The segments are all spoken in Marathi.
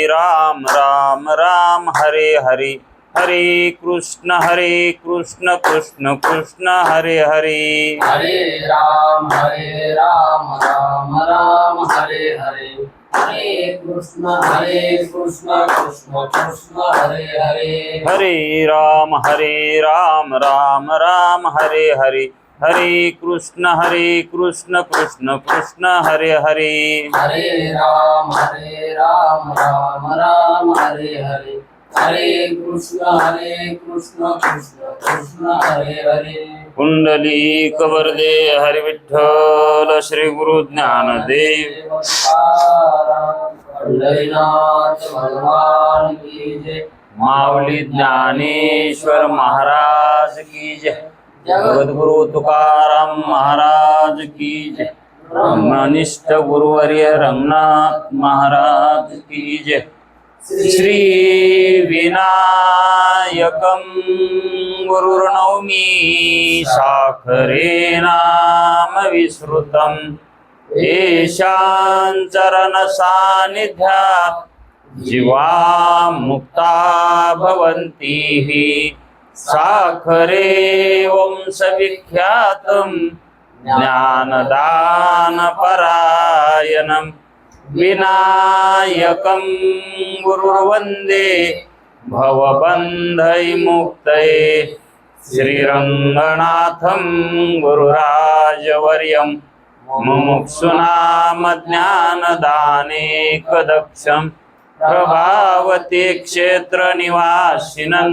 राम राम हरे हरे, हरे कृष्ण कृष्ण कृष्ण हरे हरे। हरे राम राम राम हरे हरे, हरे कृष्ण कृष्ण कृष्ण हरे हरे। हरे राम राम राम हरे हरे, हरे कृष्ण कृष्ण कृष्ण हरे हरे। हरे राम राम हरे हरे, हरे कृष्ण कृष्ण कृष्ण हरे हरे। कुंडलीक वरदे हरि विठ्ठल श्री गुरु ज्ञानदेव। पंढरीनाथ भगवान की जय। माऊली ज्ञानेश्वर महाराज की जय। जगद्गुरु तुकाराम महाराज की जय। ब्रह्मनिष्ठ गुरुवर्य रंगनाथ महाराज की जय। श्री विनायकं गुरुर्नौमि साखरे नाम विस्मृतं, येषां चरण सान्निध्यात् जीवा मुक्ता भवन्ति। साखरे वंशविख्यातं ज्ञानदान परायणं, विनायकं गुरुर्वन्दे भवबन्धविमुक्तये। श्रीरङ्गनाथं गुरुराजवर्यं मुमुक्षूणां ज्ञानदानेकदक्षं, प्रभावती क्षेत्रनिवासिनं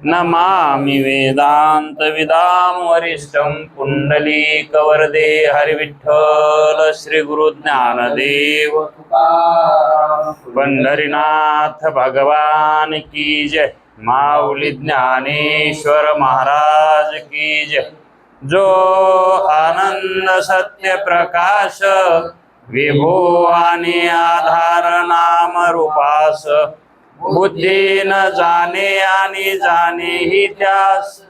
नमामि वेदान्तविदां वरिष्ठं। पुण्डलीकवरदे हरिविठ्ठल श्री गुरु ज्ञानदेव। पंढरीनाथ भगवान की जय। माऊली ज्ञानेश्वर महाराज की जय। जो आनंद सत्य प्रकाश, विभो आणि आधार नाम रूपास, बुद्धी न जाणे आणि जाणे ही त्यास,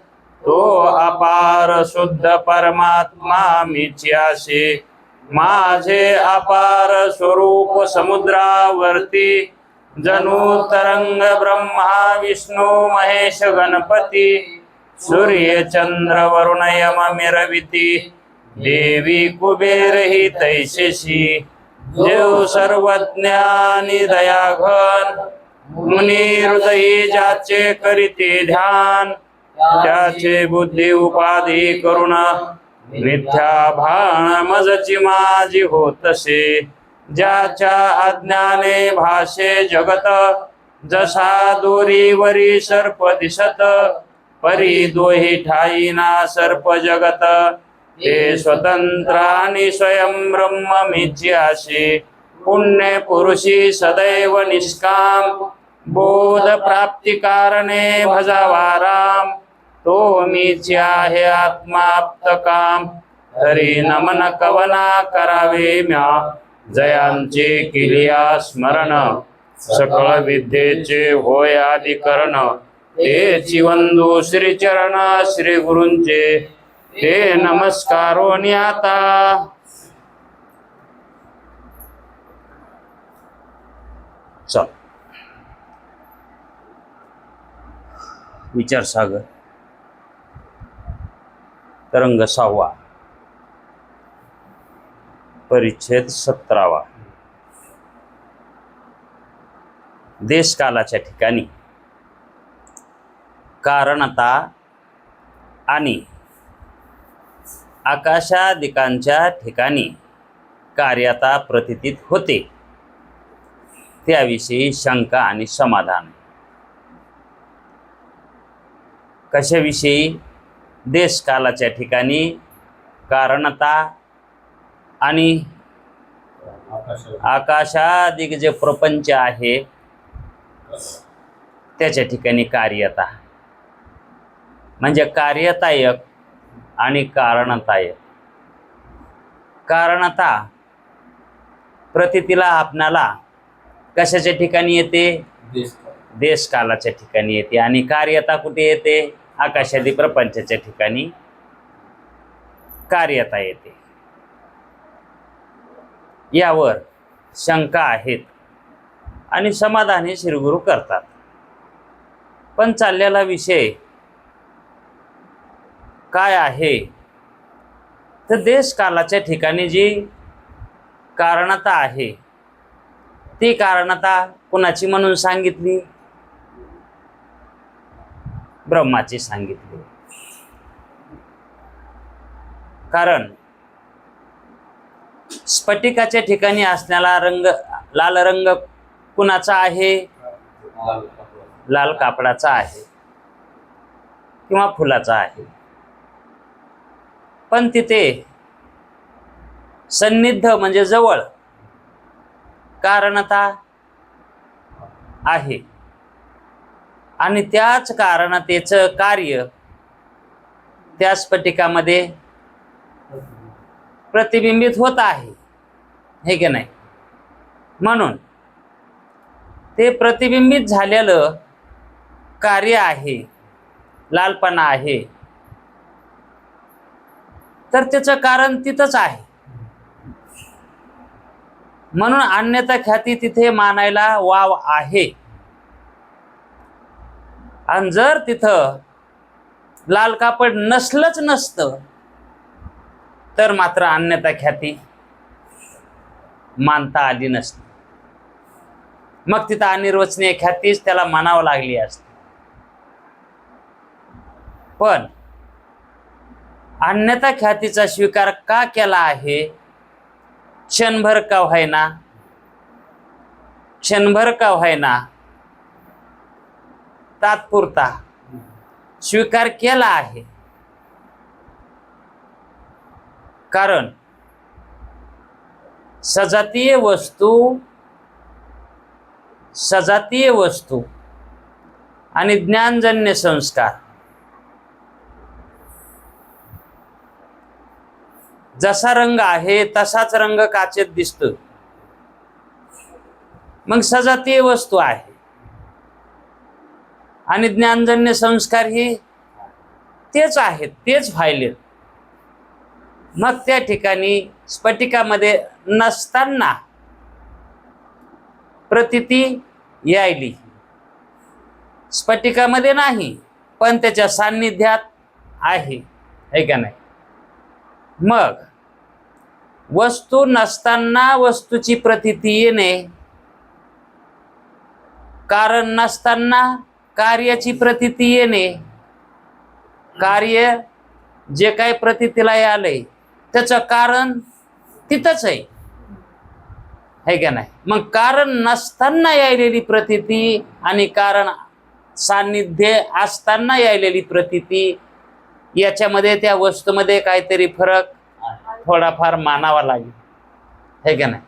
तो अपार शुद्ध परमात्मा मीच्याशी। माझे अपार स्वरूप समुद्रावरती, जणू तरंग ब्रह्मा विष्णू महेश गणपती, सूर्य चंद्र वरुण यम मिरविती, देवी कुबेर ही तैसेशी। देव सर्वज्ञानी दयाघन, मुनी हृदयी ज्याचे करीते ध्यान, त्याचे बुद्धी उपाधी करुण, मिथ्या भान मजची माझी होतसे। ज्याच्या अज्ञाने भाषे जगत, जसा दोरीवरी सर्प दिसत, परी दोही ठाई ना सर्प जगत, ते स्वतंत्र आणि स्वयं ब्रह्म मीच्याशी। पुण्य पुरुषी सदैव निष्काम, बोध प्राप्ती कारणे भजावा राम, तो मीची आहे आत्माप्त काम। तरी नमन कवना करावे म्या, जयांचे केलिया स्मरण, सकळ विद्येचे होय आदिकरण। तेची वंदू श्रीचरण श्री गुरूंचे, ते नमस्कारो आता। चल विचार सागर तरंग 6वा, परिच्छेद 17वा। देशकालाच्या ठिकाणी कारणता आणि आकाशादिकांच्या ठिकाणी कार्यता प्रतीतीत होते, त्याविषयी शंका आणि समाधान। कशाविषयी? देशकालाच्या ठिकाणी कारणता आणि आकाशादिक जे प्रपंच आहे त्याच्या ठिकाणी कार्यता, म्हणजे कार्यता एक आणि कारणता एक। कारणता प्रतीतीला आपणाला कशाच्या ठिकाणी येते? देशकालाच्या ठिकाणी येते। आणि कार्यता कुठे येते? आकाशादी प्रपंचाच्या ठिकाणी कार्यता येते। यावर शंका आहेत आणि समाधान हे श्रीगुरु करतात. पण चाललेला विषय काय आहे तर देश कालाच्या ठिकाणी जी कारणता आहे ती कारणता कुणाची म्हणून सांगितली? ब्रह्माची सांगितली. कारण स्फटिकाच्या ठिकाणी असणारा रंग लाल रंग कुणाचा आहे? लाल कापडाचा आहे किंवा फुलाचा आहे. पण तिथे सन्निध म्हणजे जवळ कारणता आहे आणि त्याच कारणतेचं कार्य त्या स्फटिकामध्ये प्रतिबिंबित होत आहे, हे की नाही? म्हणून ते प्रतिबिंबित झालेलं कार्य आहे, लालपणा आहे, तर त्याचं कारण तिथंच आहे. म्हणून अन्यथा ख्याती तिथे मानायला वाव आहे. आणि जर तिथं लाल कापड नसलंच नसतं तर मात्र अन्यथा ख्याती मानता आली नसती. मग तिथं अनिर्वचनीय ख्यातीच त्याला मानावं लागली असते. पण अन्यथा ख्यातीचा स्वीकार का केला आहे? क्षणभर का व्हायना, क्षणभर का व्हायना, तात्पुरता स्वीकार केला आहे. कारण सजातीय वस्तू आणि ज्ञानजन्य संस्कार जसा रंग आहे तसाच रंग काचेत दिसतो. मग सजातीय वस्तू आहे आणि ज्ञानजन्य संस्कार हे तेच आहेत, तेच व्हायलेत. मग त्या ठिकाणी स्फटिकामध्ये नसताना प्रतीती यायली, स्फटिकामध्ये नाही पण त्याच्या सान्निध्यात आहे, है का नाही? मग वस्तू नसताना वस्तूची प्रतीती येणे, कारण नसताना कार्याची प्रतीती येणे, कार्य जे काही प्रतीतीला आलंय त्याचं कारण तिथंच आहे, है का नाही? मग कारण नसताना यायलेली प्रतीती आणि कारण सान्निध्य असताना यायलेली प्रतीती याच्यामध्ये त्या वस्तूमध्ये काहीतरी फरक थोडाफार मानावा लागेल, है का नाही?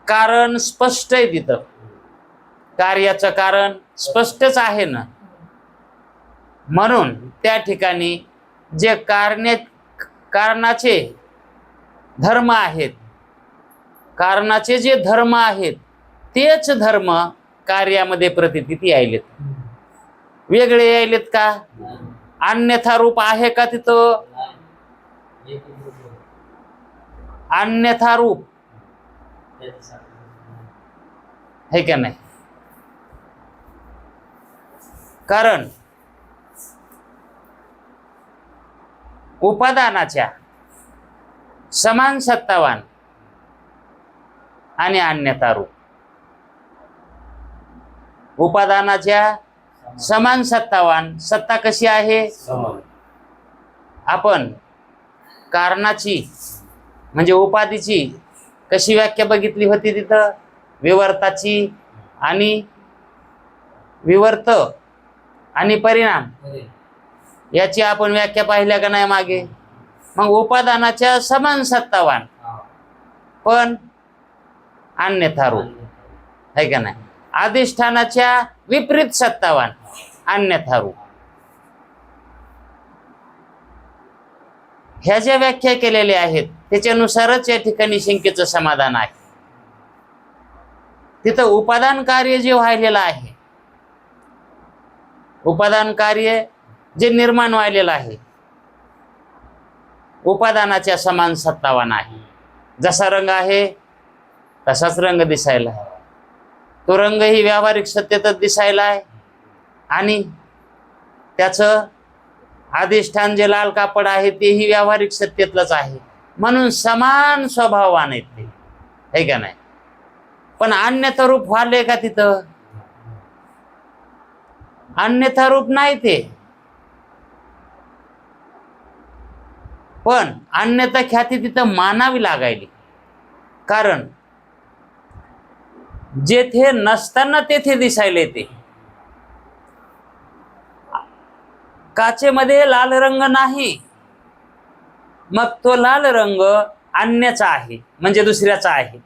कारण स्पष्ट आहे तिथं, कार्याचं कारण स्पष्टच आहे ना. म्हणून त्या ठिकाणी जे कारणाचे धर्म आहेत, कारणाचे जे धर्म आहेत तेच धर्म कार्यामध्ये प्रतीती यायलेत. वेगळे यायलेत का? अन्यथा रूप आहे का तिथं? अन्यथा रूप है का नाही? कारण उपादानाच्या समान सत्तावान आणि अन्यथा रूप. उपादानाच्या समान सत्तावान सत्ता कशी आहे? आपण कारणाची म्हणजे उपाधीची कशी व्याख्या बघितली होती तिथं? विवर्ताची आणि विवर्त आणि परिणाम याची आपण व्याख्या पाहिल्या का नाही मागे? मग उपादानाच्या समान सत्तावान पण अन्यथा रूप, है का नाही? अधिष्ठानाच्या विपरीत सत्तावान अन्यथा रूप. ह्या ज्या व्याख्या केलेल्या आहेत त्याच्यानुसारच या ठिकाणी शंकेचं समाधान आहे. तिथं उपादान कार्य जे व्हायलेलं आहे, उपादान कार्य जे निर्माण व्हायलेलं आहे उपादानाच्या समान सत्तावान आहे. जसा रंग आहे तसाच रंग दिसायला. तो रंग ही व्यावहारिक सत्यतच दिसायला आहे आणि त्याचं अधिष्ठान जे लाल कापड आहे तेही व्यावहारिक सत्यतलंच आहे. म्हणून समान स्वभावान आहेत ते, है का नाही. पण अन्यथा रूप व्हाले का तिथं? अन्यथा रूप नाही ते. पण अन्यथा ख्याती तिथं मानावी लागायली. कारण जेथे नसताना तेथे दिसायले ते. काचेमध्ये लाल रंग नाही, मग तो लाल रंग अन्याचा आहे म्हणजे दुसऱ्याचा आहे.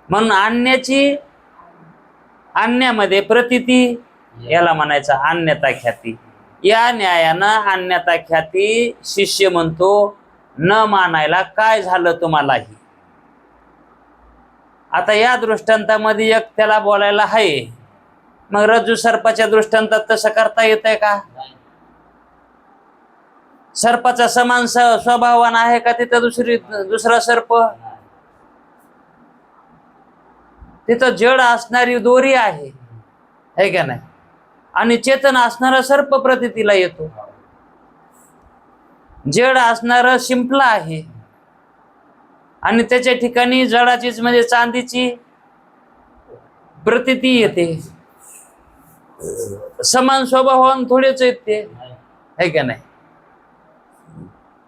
म्हणून अन्यामध्ये प्रतीती, याला म्हणायचं अन्यता ख्याती. या न्यायानं अन्यता ख्याती शिष्य म्हणतो न मानायला काय झालं तुम्हालाही. आता या दृष्टांतामध्ये एक त्याला बोलायला आहे, मग रज्जू सर्पाच्या दृष्टांतात तसं करता येतंय का? सर्पाचा समान स्वभावान आहे का तिथं दुसरा सर्प? तिथं जड असणारी दोरी आहे, है का नाही. आणि चेतन असणारा सर्प प्रतीतीला येतो. जड असणारं शिंपला आहे आणि त्याच्या ठिकाणी जडाचीच म्हणजे चांदीची प्रतीती येते. समान स्वभावान थोडेच आहेत ते, है का नाही.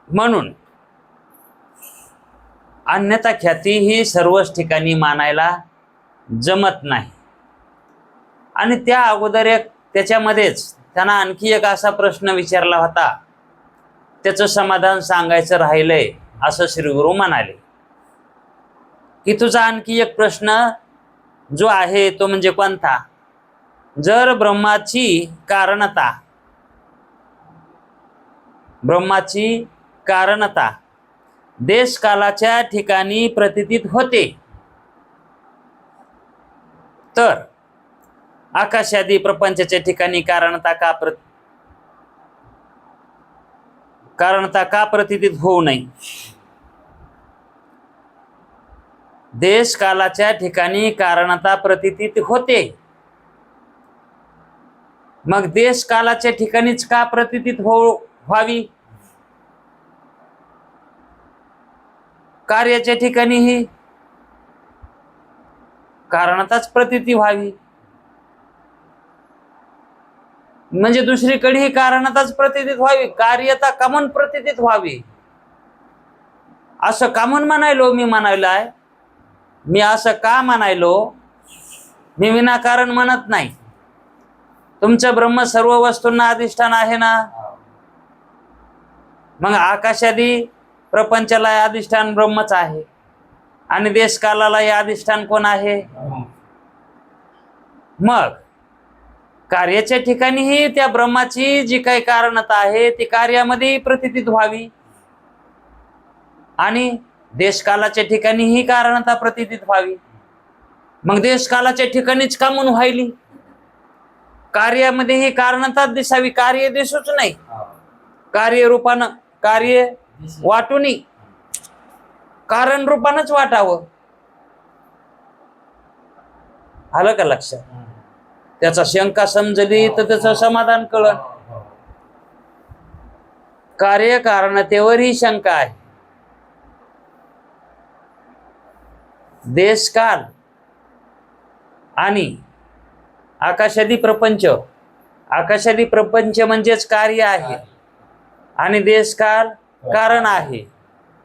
म्हणून अन्यथा ख्याती ही सर्वच ठिकाणी मानायला जमत नाही. आणि त्या अगोदर त्याच्यामध्येच त्यांना आणखी एक असा प्रश्न विचारला होता, त्याचं समाधान सांगायचं राहिलंय असं श्रीगुरु म्हणाले की तुझा आणखी एक प्रश्न जो आहे तो म्हणजे कोणता? जर ब्रह्माची कारणता देश कालाच्या ठिकाणी प्रतीतीत होते, तर आकाशादी प्रपंचाच्या ठिकाणी कारणता का प्रतीतीत होऊ नये? देश कालाच्या ठिकाणी कारणता प्रतीतीत होते, मग देश कालाच्या ठिकाणीच का प्रतीतीत व्हावी? कार्याच्या ठिकाणीही कारणताच प्रतीती व्हावी, म्हणजे दुसरीकडेही कारणताच प्रतीतीत व्हावी. कार्यता कामन प्रतीतीत व्हावी असं कामन म्हणायलो मी असं का म्हणायलो? मी विनाकारण म्हणत नाही. तुमचं ब्रह्म सर्व वस्तूंना अधिष्ठान आहे ना. मग आकाशादी प्रपंचाला अधिष्ठान ब्रह्मच आहे आणि देश कालाला हे अधिष्ठान कोण आहे? मग कार्याच्या ठिकाणीही त्या ब्रह्माची जी काही कारणता आहे ती कार्यामध्ये प्रतीतीत व्हावी आणि देशकालाच्या ठिकाणीही कारणता प्रतीतीत व्हावी. मग देशकालाच्या ठिकाणीच का म्हणून व्हायली? कार्यामध्ये ही कारणता दिसावी, कार्य दिसूच नाही. कार्य वाटूनी कारण रूपानच वाटावं. आलं का लक्षात? त्याचा शंका समजली तर त्याचं समाधान कळलं. कार्य कारणतेवर ही शंका आहे. देशकाल आणि आकाशादी प्रपंच म्हणजेच कार्य आहे आणि देशकाल कारण आहे.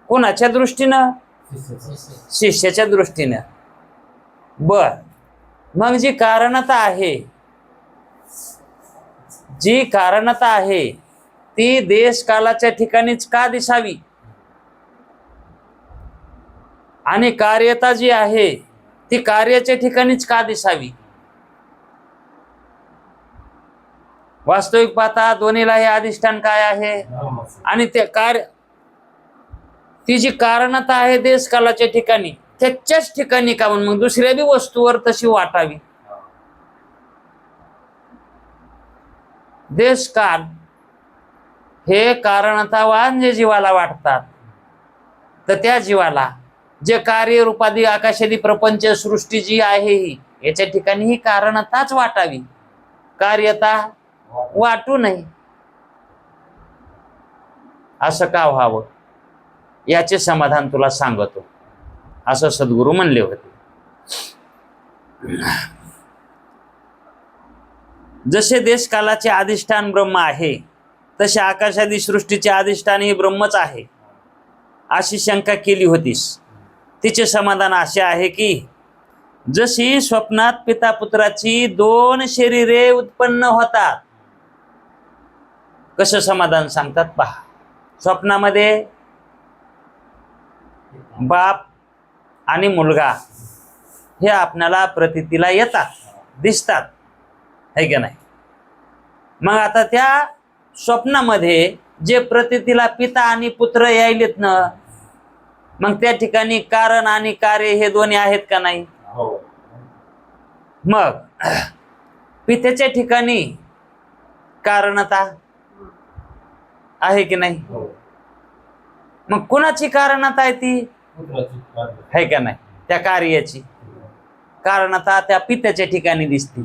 कोणाच्या दृष्टीनं? शिष्याच्या दृष्टीनं. बर, मग जी कारणता आहे ती देशकालाच्या ठिकाणीच का दिसावी आणि कार्यता जी आहे ती कार्याच्या ठिकाणीच का दिसावी? वास्तविक पाहता दोन्हीला हे अधिष्ठान काय आहे आणि ते ती जी कारणता आहे देशकालाच्या ठिकाणी त्याच्याच ठिकाणी का म्हणून मग दुसऱ्या बी वस्तूवर तशी वाटावी. देशकाल हे कारणतावान जे जीवाला वाटतात तर त्या जीवाला जे कार्यरूपादी आकाशादी प्रपंच सृष्टी जी आहे ही याच्या ठिकाणी ही कारणताच वाटावी, कार्यता वाटू नये. असं का व्हावं याचे समाधान तुला सांगतो, असं सद्गुरू म्हणले होते. जसे देशकालाचे अधिष्ठान ब्रह्म आहे, तसे आकाशादी सृष्टीचे अधिष्ठान हे ब्रह्मच आहे अशी शंका केली होतीस. तिचे समाधान असे आहे की जशी स्वप्नात पिता पुत्राची दोन शरीरे उत्पन्न होतात. कसं समाधान सांगतात पहा. स्वप्नामध्ये बाप आणि मुलगा हे आपल्याला प्रतीतीला येतात, दिसतात, है की नाही. मग आता त्या स्वप्नामध्ये जे प्रतीतीला पिता आणि पुत्र यायलेत ना, मग त्या ठिकाणी कारण आणि कार्य हे दोन्ही आहेत का नाही. मग पित्याच्या ठिकाणी कारणता आहे की नाही. मग कुणाची कारणता आहे ती, है का नाही. त्या कार्याची कारणता त्या पित्याच्या ठिकाणी दिसते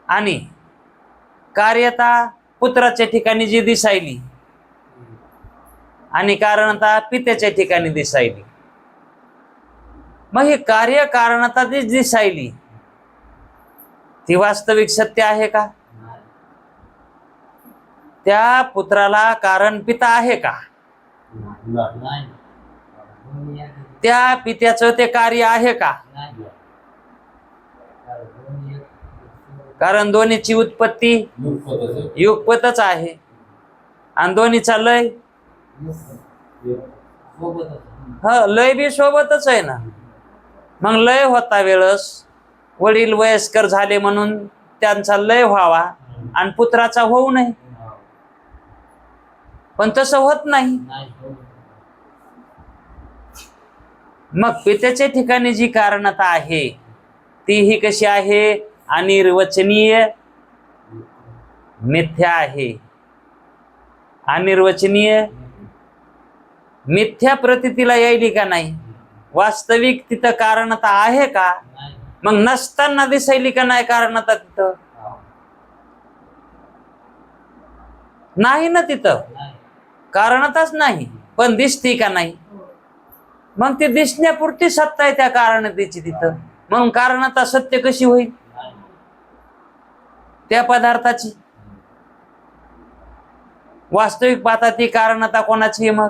आणि कार्यता पुत्राच्या ठिकाणी जी दिसायली आणि कारणता पित्याच्या ठिकाणी दिसायली. मग हे कार्य कारणता जी दिसायली ती वास्तविक सत्य आहे का. त्या पुत्राला कारण पिता आहे का. त्या पित्याचं ते कार्य आहे का. कारण दोन्हीची उत्पत्ती युगपतच आहे आणि दोन्हीचा लय लय बी सोबतच आहे ना. मग लय होता वेळस वडील वयस्कर झाले म्हणून त्यांचा लय व्हावा आणि पुत्राचा होऊ नये, पण तसं होत नाही. मग पित्याच्या ठिकाणी जी कारणता आहे ती ही कशी आहे, अनिर्वचनीय मिथ्या आहे. अनिर्वचनीय मिथ्या प्रतीतीला यायली का नाही. वास्तविक तिथं कारणता आहे का. मग नसताना दिसायली का नाही कारणता तिथं. नाही ना, तिथं कारणताच नाही, पण दिसती का नाही. मग ती दिसण्यापुरती सत्ता आहे त्या कारणतेची तिथं. मग कारणता सत्य कशी होईल त्या पदार्थाची. वास्तविक पाहता ती कारणता कोणाची आहे. मग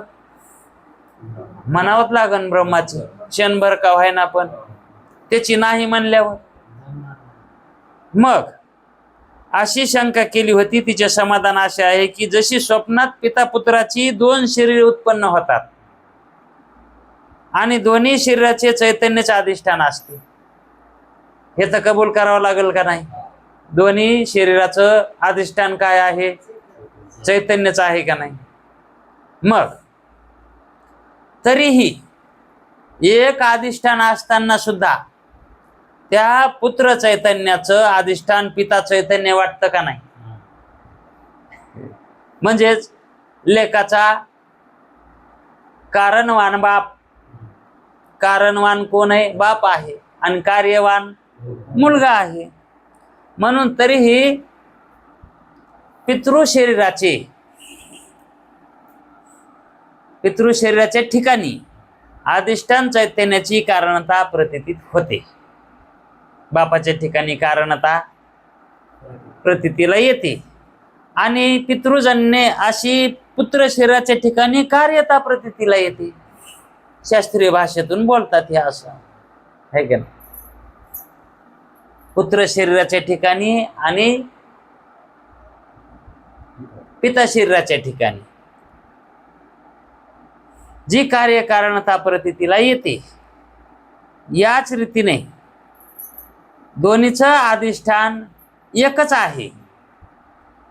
म्हणावंच लागन ब्रह्माची, क्षणभर का व्हायना पण त्याची नाही म्हणल्यावर. मग अशी शंका केली होती. तिचे समाधान असे आहे की जशी स्वप्नात पिता पुत्राची दोन शरीर उत्पन्न होतात आणि दोन्ही शरीराचे चैतन्याचे अधिष्ठान असते. हे तर कबूल करावं लागेल का नाही. दोन्ही शरीराचं अधिष्ठान काय आहे, चैतन्यच आहे का नाही. मग तरीही एक अधिष्ठान असताना सुद्धा त्या पुत्र चैतन्याचं अधिष्ठान पिता चैतन्य वाटतं का नाही. म्हणजेच लेकाचा कारणवान बाप, कारणवान कोण आहे, बाप आहे, आणि कार्यवान मुलगा आहे. म्हणून तरीही पितृशरीराच्या ठिकाणी अधिष्ठान चैतन्याची कारणता प्रतीतीत होते. बापाच्या ठिकाणी कारणता प्रतीतीला येते आणि पितृजन्य अशी पुत्र शरीराच्या ठिकाणी कार्यता प्रतीतीला येते. शास्त्रीय भाषेतून बोलतात हे असं आहे का. पुत्र शरीराच्या ठिकाणी आणि पिता शरीराच्या ठिकाणी जी कार्य कारणता प्रतीतीला येते, याच रीतीने दोन्हीचं अधिष्ठान एकच आहे,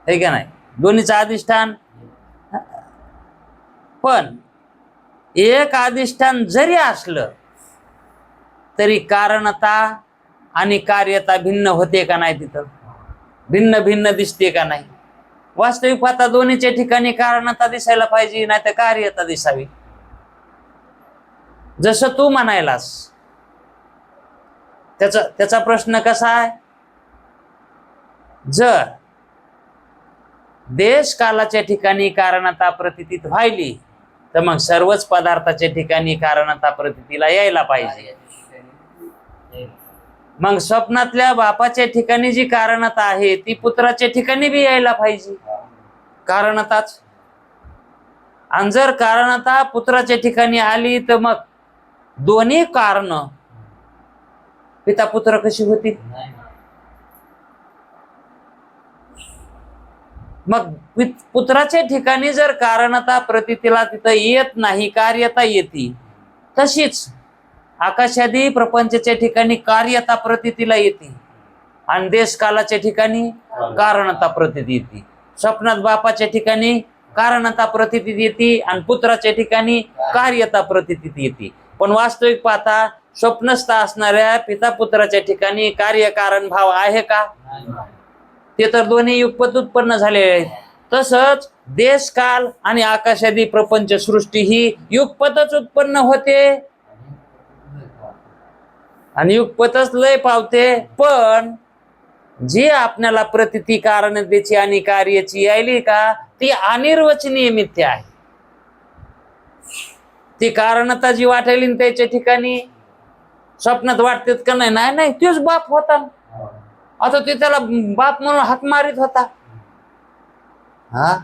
है का नाही. दोन्हीचं अधिष्ठान, पण एक अधिष्ठान जरी असलं तरी कारणता आणि कार्यता भिन्न होते का नाही. तिथं भिन्न भिन्न दिसते का नाही. वास्तविक पाहता दोन्हीच्या ठिकाणी कारणता दिसायला पाहिजे, नाही तर कार्यता दिसावी. जसं तू म्हणायलास त्याचा प्रश्न कसा आहे, जर देश कालाच्या ठिकाणी कारणता प्रतीतीत व्हायली तर मग सर्वच पदार्थाच्या ठिकाणी कारणता प्रतीतीला यायला पाहिजे. मग स्वप्नातल्या बापाच्या ठिकाणी जी कारणता आहे ती पुत्राच्या ठिकाणी बी यायला पाहिजे कारणताच. आणि जर कारणता पुत्राच्या ठिकाणी आली तर मग दोन्ही कारण पिता पुत्र कशी होतील. मग पुत्राच्या ठिकाणी जर कारणता प्रतीतीला तिथं येत नाही, कार्यता येते, तशीच आकाशादी प्रपंचाच्या ठिकाणी कार्यता प्रतीतीला येते आणि देश कालाच्या ठिकाणी कारणता प्रतीती येते. स्वप्नात बापाच्या ठिकाणी कारणता प्रतीतीत येते आणि पुत्राच्या ठिकाणी कार्यता प्रतीतीत येते. पण वास्तविक पाहता स्वप्नस्थ असणाऱ्या पिता पुत्राच्या ठिकाणी कार्यकारण भाव आहे का, ते तर दोन्ही युगपत उत्पन्न झालेले आहेत. तसंच देश काल आणि आकाशादी प्रपंच सृष्टी ही युगपतच उत्पन्न होते आणि युगपतच लय पावते. पण जी आपल्याला प्रतीती कारणतेची आणि कार्याची यायली का ती अनिर्वचनीय मिथ्या आहे. ती कारणता जी वाटायली त्याच्या ठिकाणी स्वप्नात वाटतेत का नाही, नाही तोच बाप होता, आता ते त्याला बाप म्हणून हाक मारित होता. हा,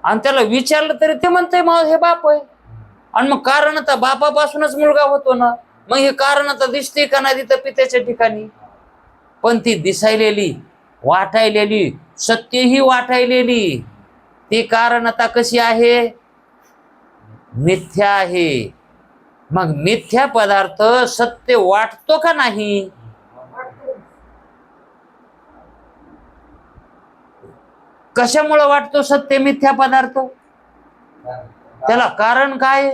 आणि त्याला विचारलं तरी ते म्हणते मग हे बाप आहे. आणि मग कारणता बापापासूनच मुलगा होतो ना, मग हे कारणता दिसते का नाही तिथं पित्याच्या ठिकाणी. पण ती दिसायलेली वाटायलेली सत्य ही वाटायलेली ती कारणता कशी आहे, मिथ्या आहे. मग मिथ्या पदार्थ सत्य वाटतो का नाही, कशामुळे वाटतो सत्य मिथ्या पदार्थ, त्याला कारण काय,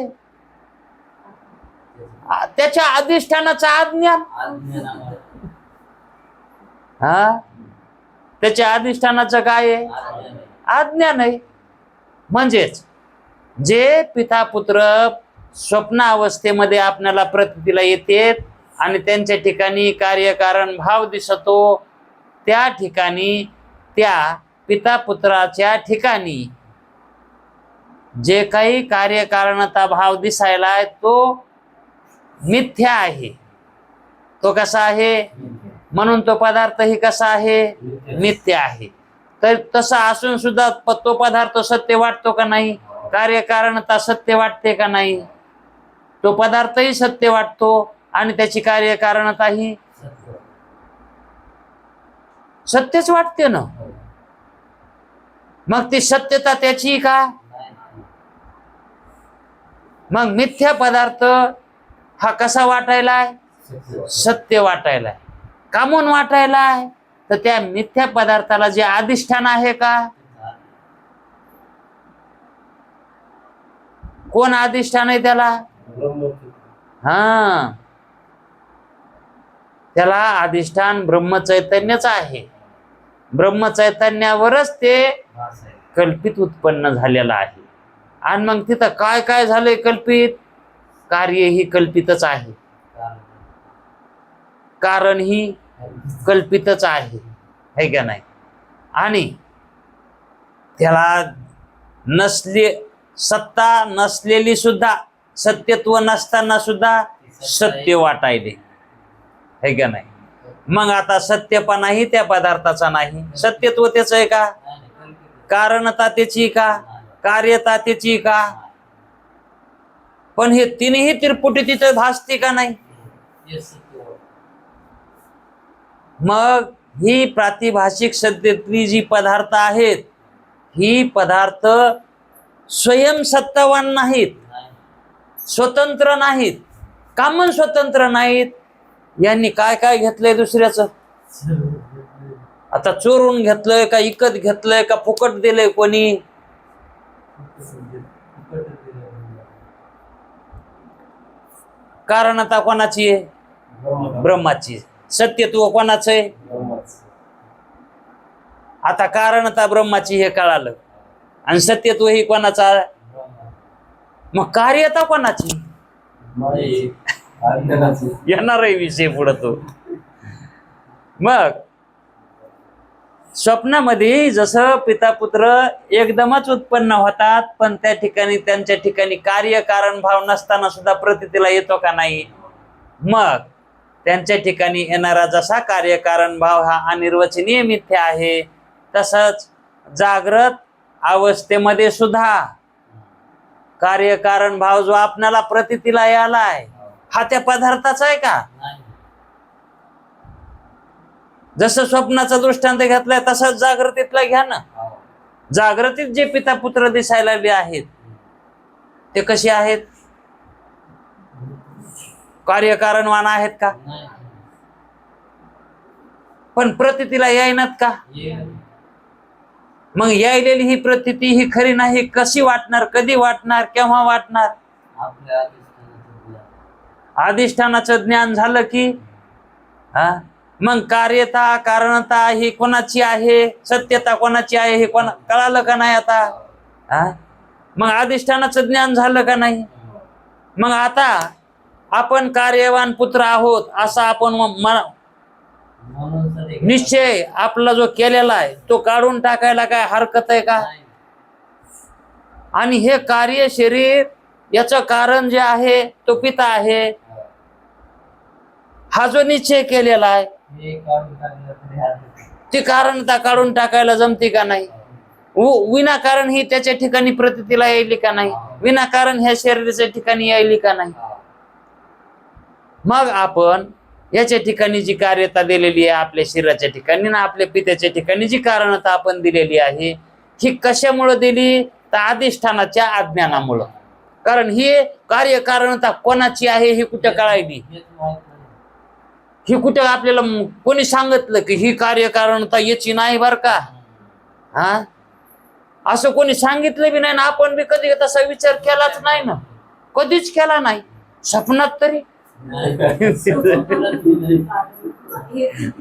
त्याच्या अधिष्ठानाचा अज्ञान. हा, त्याच्या अधिष्ठानाचं काय आहे, अज्ञान आहे. म्हणजेच जे पिता पुत्र स्वप्न अवस्थेमध्ये आपल्याला प्रतीतीला येतेत आणि त्यांच्या ठिकाणी कार्यकारण भाव दिसतो, त्या ठिकाणी त्या पिता पुत्राच्या ठिकाणी जे काही कार्यकारणता भाव दिसायला तो मिथ्या आहे. तो कसा आहे, म्हणून तो पदार्थही कसा आहे, मिथ्या आहे. तर तसा असून सुद्धा तो पदार्थ सत्य वाटतो का नाही, कार्यकारणता सत्य वाटते का नाही, तो पदार्थही सत्य वाटतो आणि त्याची कार्यकारणताही सत्यच वाटते ना. मग ती सत्यता त्याची का, मग मिथ्या पदार्थ हा कसा वाटायलाय, सत्य वाटायलाय. का म्हणून वाटायलाय, तर त्या मिथ्या पदार्थाला जे अधिष्ठान आहे का, कोण अधिष्ठान आहे त्याला, हा, त्याला अधिष्ठान ब्रह्मचैतन्यच आहे. ब्रह्मचैतन्यावरच ते कल्पित उत्पन्न झालेलं आहे. आणि मग तिथं काय काय झालंय कल्पित, कार्य ही कल्पितच आहे, कारण ही कल्पितच आहे का नाही. आणि त्याला सत्ता नसलेली सुद्धा, सत्यत्व नसताना सुद्धा सत्य वाटायले, है का नाही. मग आता सत्यपणाही त्या पदार्थाचा नाही, सत्यत्व त्याच आहे का, कारणता त्याची का, कार्यता त्याची का. पण हे तीनही त्रिपुटी तिथे भासते का नाही. मग ही प्रातिभाषिक सत्तेतली जी पदार्थ आहेत ही पदार्थ स्वयंसत्तावान नाहीत, स्वतंत्र नाहीत. का म्हणून स्वतंत्र नाहीत, यांनी काय काय घेतलंय दुसऱ्याचं, आता चोरून घेतलंय का, इकत घेतलंय का, फुकट दिलंय कोणी. कारणता कोणाची आहे, ब्रह्माची. सत्यत्व कोणाचं आहे, आता कारणता ब्रह्माची हे कळालं आणि सत्यत्व ही कोणाचा, मग कार्यता कोणाची, येणार आहे विषय पुढे तो. मग स्वप्नामध्ये जसं पिता पुत्र एकदमच उत्पन्न होतात, पण त्या ठिकाणी त्यांच्या ठिकाणी कार्य कारण भाव नसताना सुद्धा प्रतीतीला येतो का नाही? मग त्यांच्या ठिकाणी येणारा जसा कार्य कारण भाव हा अनिर्वचनीय मिथ्या आहे, तसंच जागृत अवस्थेमध्ये सुद्धा कार्य कारण भाव जो आपल्याला प्रतीतीला यालाय हा त्या पदार्थाचा आहे का? जसं स्वप्नाचा दृष्टांत घेतलाय तसंच जागृतीतला घ्या ना. जागृतीत जे पिता पुत्र दिसायला आहेत ते कसे आहेत? कार्यकारणवान आहेत का? पण प्रतीतीला यायनात का? मग यायलेली ही प्रतीती ही खरी नाही, कशी वाटणार? कधी वाटणार? केव्हा वाटणार? अधिष्ठानाचं ज्ञान झालं की मग कार्यता कारणता ही कोणाची आहे, सत्यता कोणाची आहे हे कळालं का नाही आता? मग अधिष्ठानाचं ज्ञान झालं का नाही? मग आता आपण कार्यवान पुत्र आहोत असा आपण निश्चय आपला जो केलेला आहे तो काढून टाकायला काय हरकत आहे का? आणि हे कार्य शरीर याचं कारण जे आहे तो पिता आहे, हा जो निश्चय केलेला आहे ती कारणता काढून टाकायला जमते का नाही? विनाकारण ही त्याच्या ठिकाणी प्रतीतीला यायली का नाही? विनाकारण ह्या शरीराच्या ठिकाणी यायली का नाही? मग आपण याच्या ठिकाणी जी कार्यता दिलेली आहे आपल्या शरीराच्या ठिकाणी ना आपल्या पित्याच्या ठिकाणी जी कारणता आपण दिलेली आहे ही कशामुळे दिली? तर अधिष्ठानाच्या अज्ञानामुळं. कारण ही कार्यकारणता कोणाची आहे ही कुठे कळायली? ही कुठे आपल्याला कोणी सांगितलं की ही कार्यकारणता याची नाही बर का? असं कोणी सांगितलं बी नाही ना. आपण बी कधी तसा विचार केलाच नाही ना, कधीच केला नाही. स्वप्नात तरी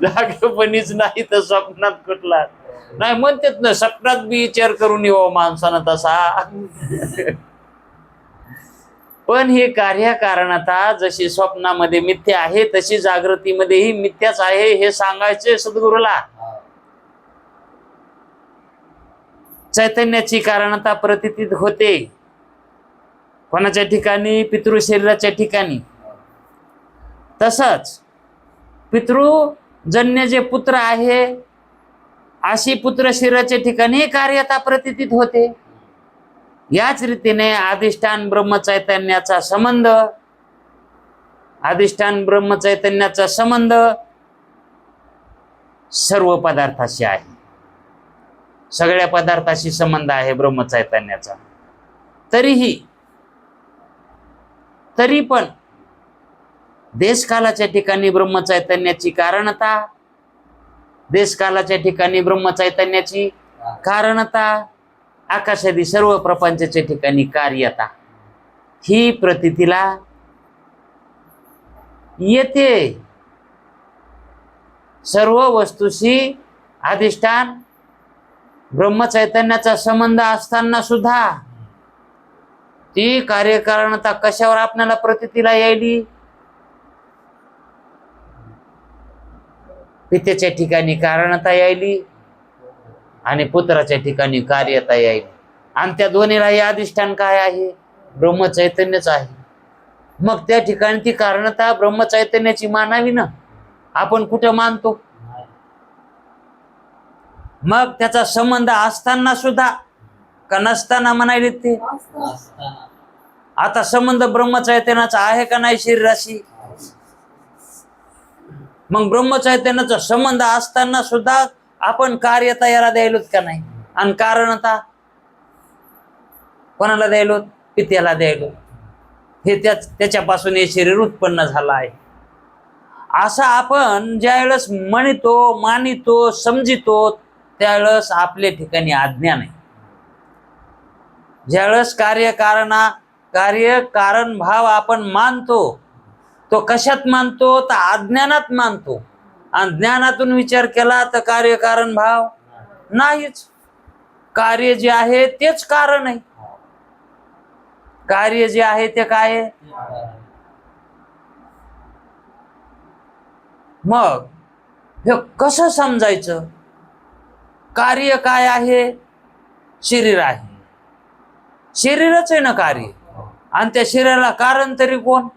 जागेपणीच नाही तर स्वप्नात कुठला नाही. म्हणतात ना स्वप्नात बी विचार करून येऊ माणसानं तसा. पण ही कार्यकारणता जशी स्वप्नामध्ये मिथ्या आहे तशी जागृतीमध्येही मिथ्याच आहे हे सांगायचे सद्गुरूला. चैतन्याची कारणता प्रतीतीत होते कोणाच्या ठिकाणी? पितृ शरीराच्या ठिकाणी. तसंच पितृजन्य जे पुत्र आहे अशी पुत्र शरीराच्या ठिकाणी कार्यता प्रतीतीत होते. याच रीतीने अधिष्ठान ब्रह्मचैतन्याचा संबंध, अधिष्ठान ब्रह्मचैतन्याचा संबंध सर्व पदार्थाशी आहे. सगळ्या पदार्थाशी संबंध आहे ब्रह्मचैतन्याचा. तरी पण देशकालाच्या ठिकाणी ब्रह्मचैतन्याची कारणता, देशकालाच्या ठिकाणी ब्रह्मचैतन्याची कारणता, आकाशादी सर्व प्रपंचाच्या ठिकाणी कार्यता ही प्रतीतीला येते. सर्व वस्तूशी अधिष्ठान ब्रह्मचैतन्याचा संबंध असताना सुद्धा ती कार्यकारणता कशावर आपल्याला प्रतीतीला यायली? पित्याच्या ठिकाणी कारणता यायली आणि पुत्राच्या ठिकाणी कार्यता यायली. आणि त्या दोन्हीलाही अधिष्ठान काय आहे? ब्रह्मचैतन्यच आहे. मग त्या ठिकाणी ती कारणता ब्रह्मचैतन्याची मानावी ना. आपण कुठं मानतो? मग त्याचा संबंध असताना सुद्धा का नसताना म्हणायले ते? आता संबंध ब्रह्मचैतन्याचा आहे का नाही शरीराशी? मग ब्रह्मचैतन्याचा संबंध असताना सुद्धा आपण कार्यता याला द्यायलोत का नाही? आणि कारणता कोणाला द्यायलो? पित्याला द्यायलो. हे त्याच्यापासून हे शरीर उत्पन्न झालं आहे. असं आपण ज्यावेळेस म्हणतो, मानितो, समजितो त्यावेळेस आपल्या ठिकाणी अज्ञान आहे. ज्यावेळेस कार्य कारण भाव आपण मानतो तो कशात मानतो? तर अज्ञानात मानतो. आणि ज्ञानातून विचार केला तर कार्य कारण भाव नाहीच. कार्य जे आहे तेच कारण आहे. कार्य जे आहे ते काय आहे? मग हे कसं समजायचं? कार्य काय आहे? शरीर आहे, शरीरच आहे ना कार्य. आणि त्या शरीराला कारण तरी कोण?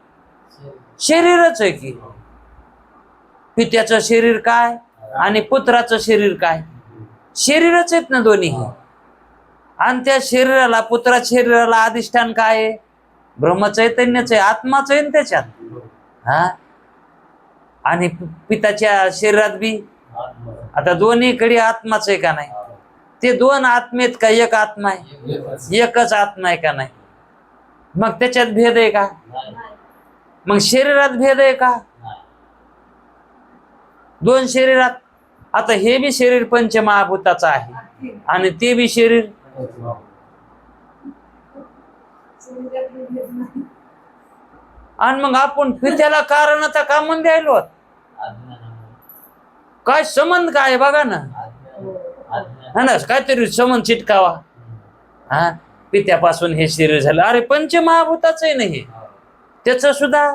शरीरच आहे की. पित्याचं शरीर काय आणि पुत्राचं शरीर काय? शरीरच आहेत ना दोन्ही. आणि त्या शरीराला, पुत्राच्या शरीराला अधिष्ठान काय आहे? ब्रह्मचैतन्यच आहे, आत्माच आहे ना त्याच्यात. हा, आणि पिताच्या शरीरात बी आता दोन्हीकडे आत्माच आहे का नाही? ते दोन आत्मेत का एक आत्मा आहे? एकच आत्मा आहे का नाही? मग त्याच्यात भेद आहे का? मग शरीरात भेद आहे का? दोन शरीरात. आता हे बी शरीर पंचमहाभूताचं आहे आणि ते बी शरीर. आणि मग आपण पित्याला कारणता का म्हणून द्यायलो? काय संबंध काय बघा ना. हा ना, काहीतरी संबंध चिटकावा. हा, पित्यापासून हे शरीर झालं. अरे पंचमहाभूताच आहे ना हे, त्याच सुद्धा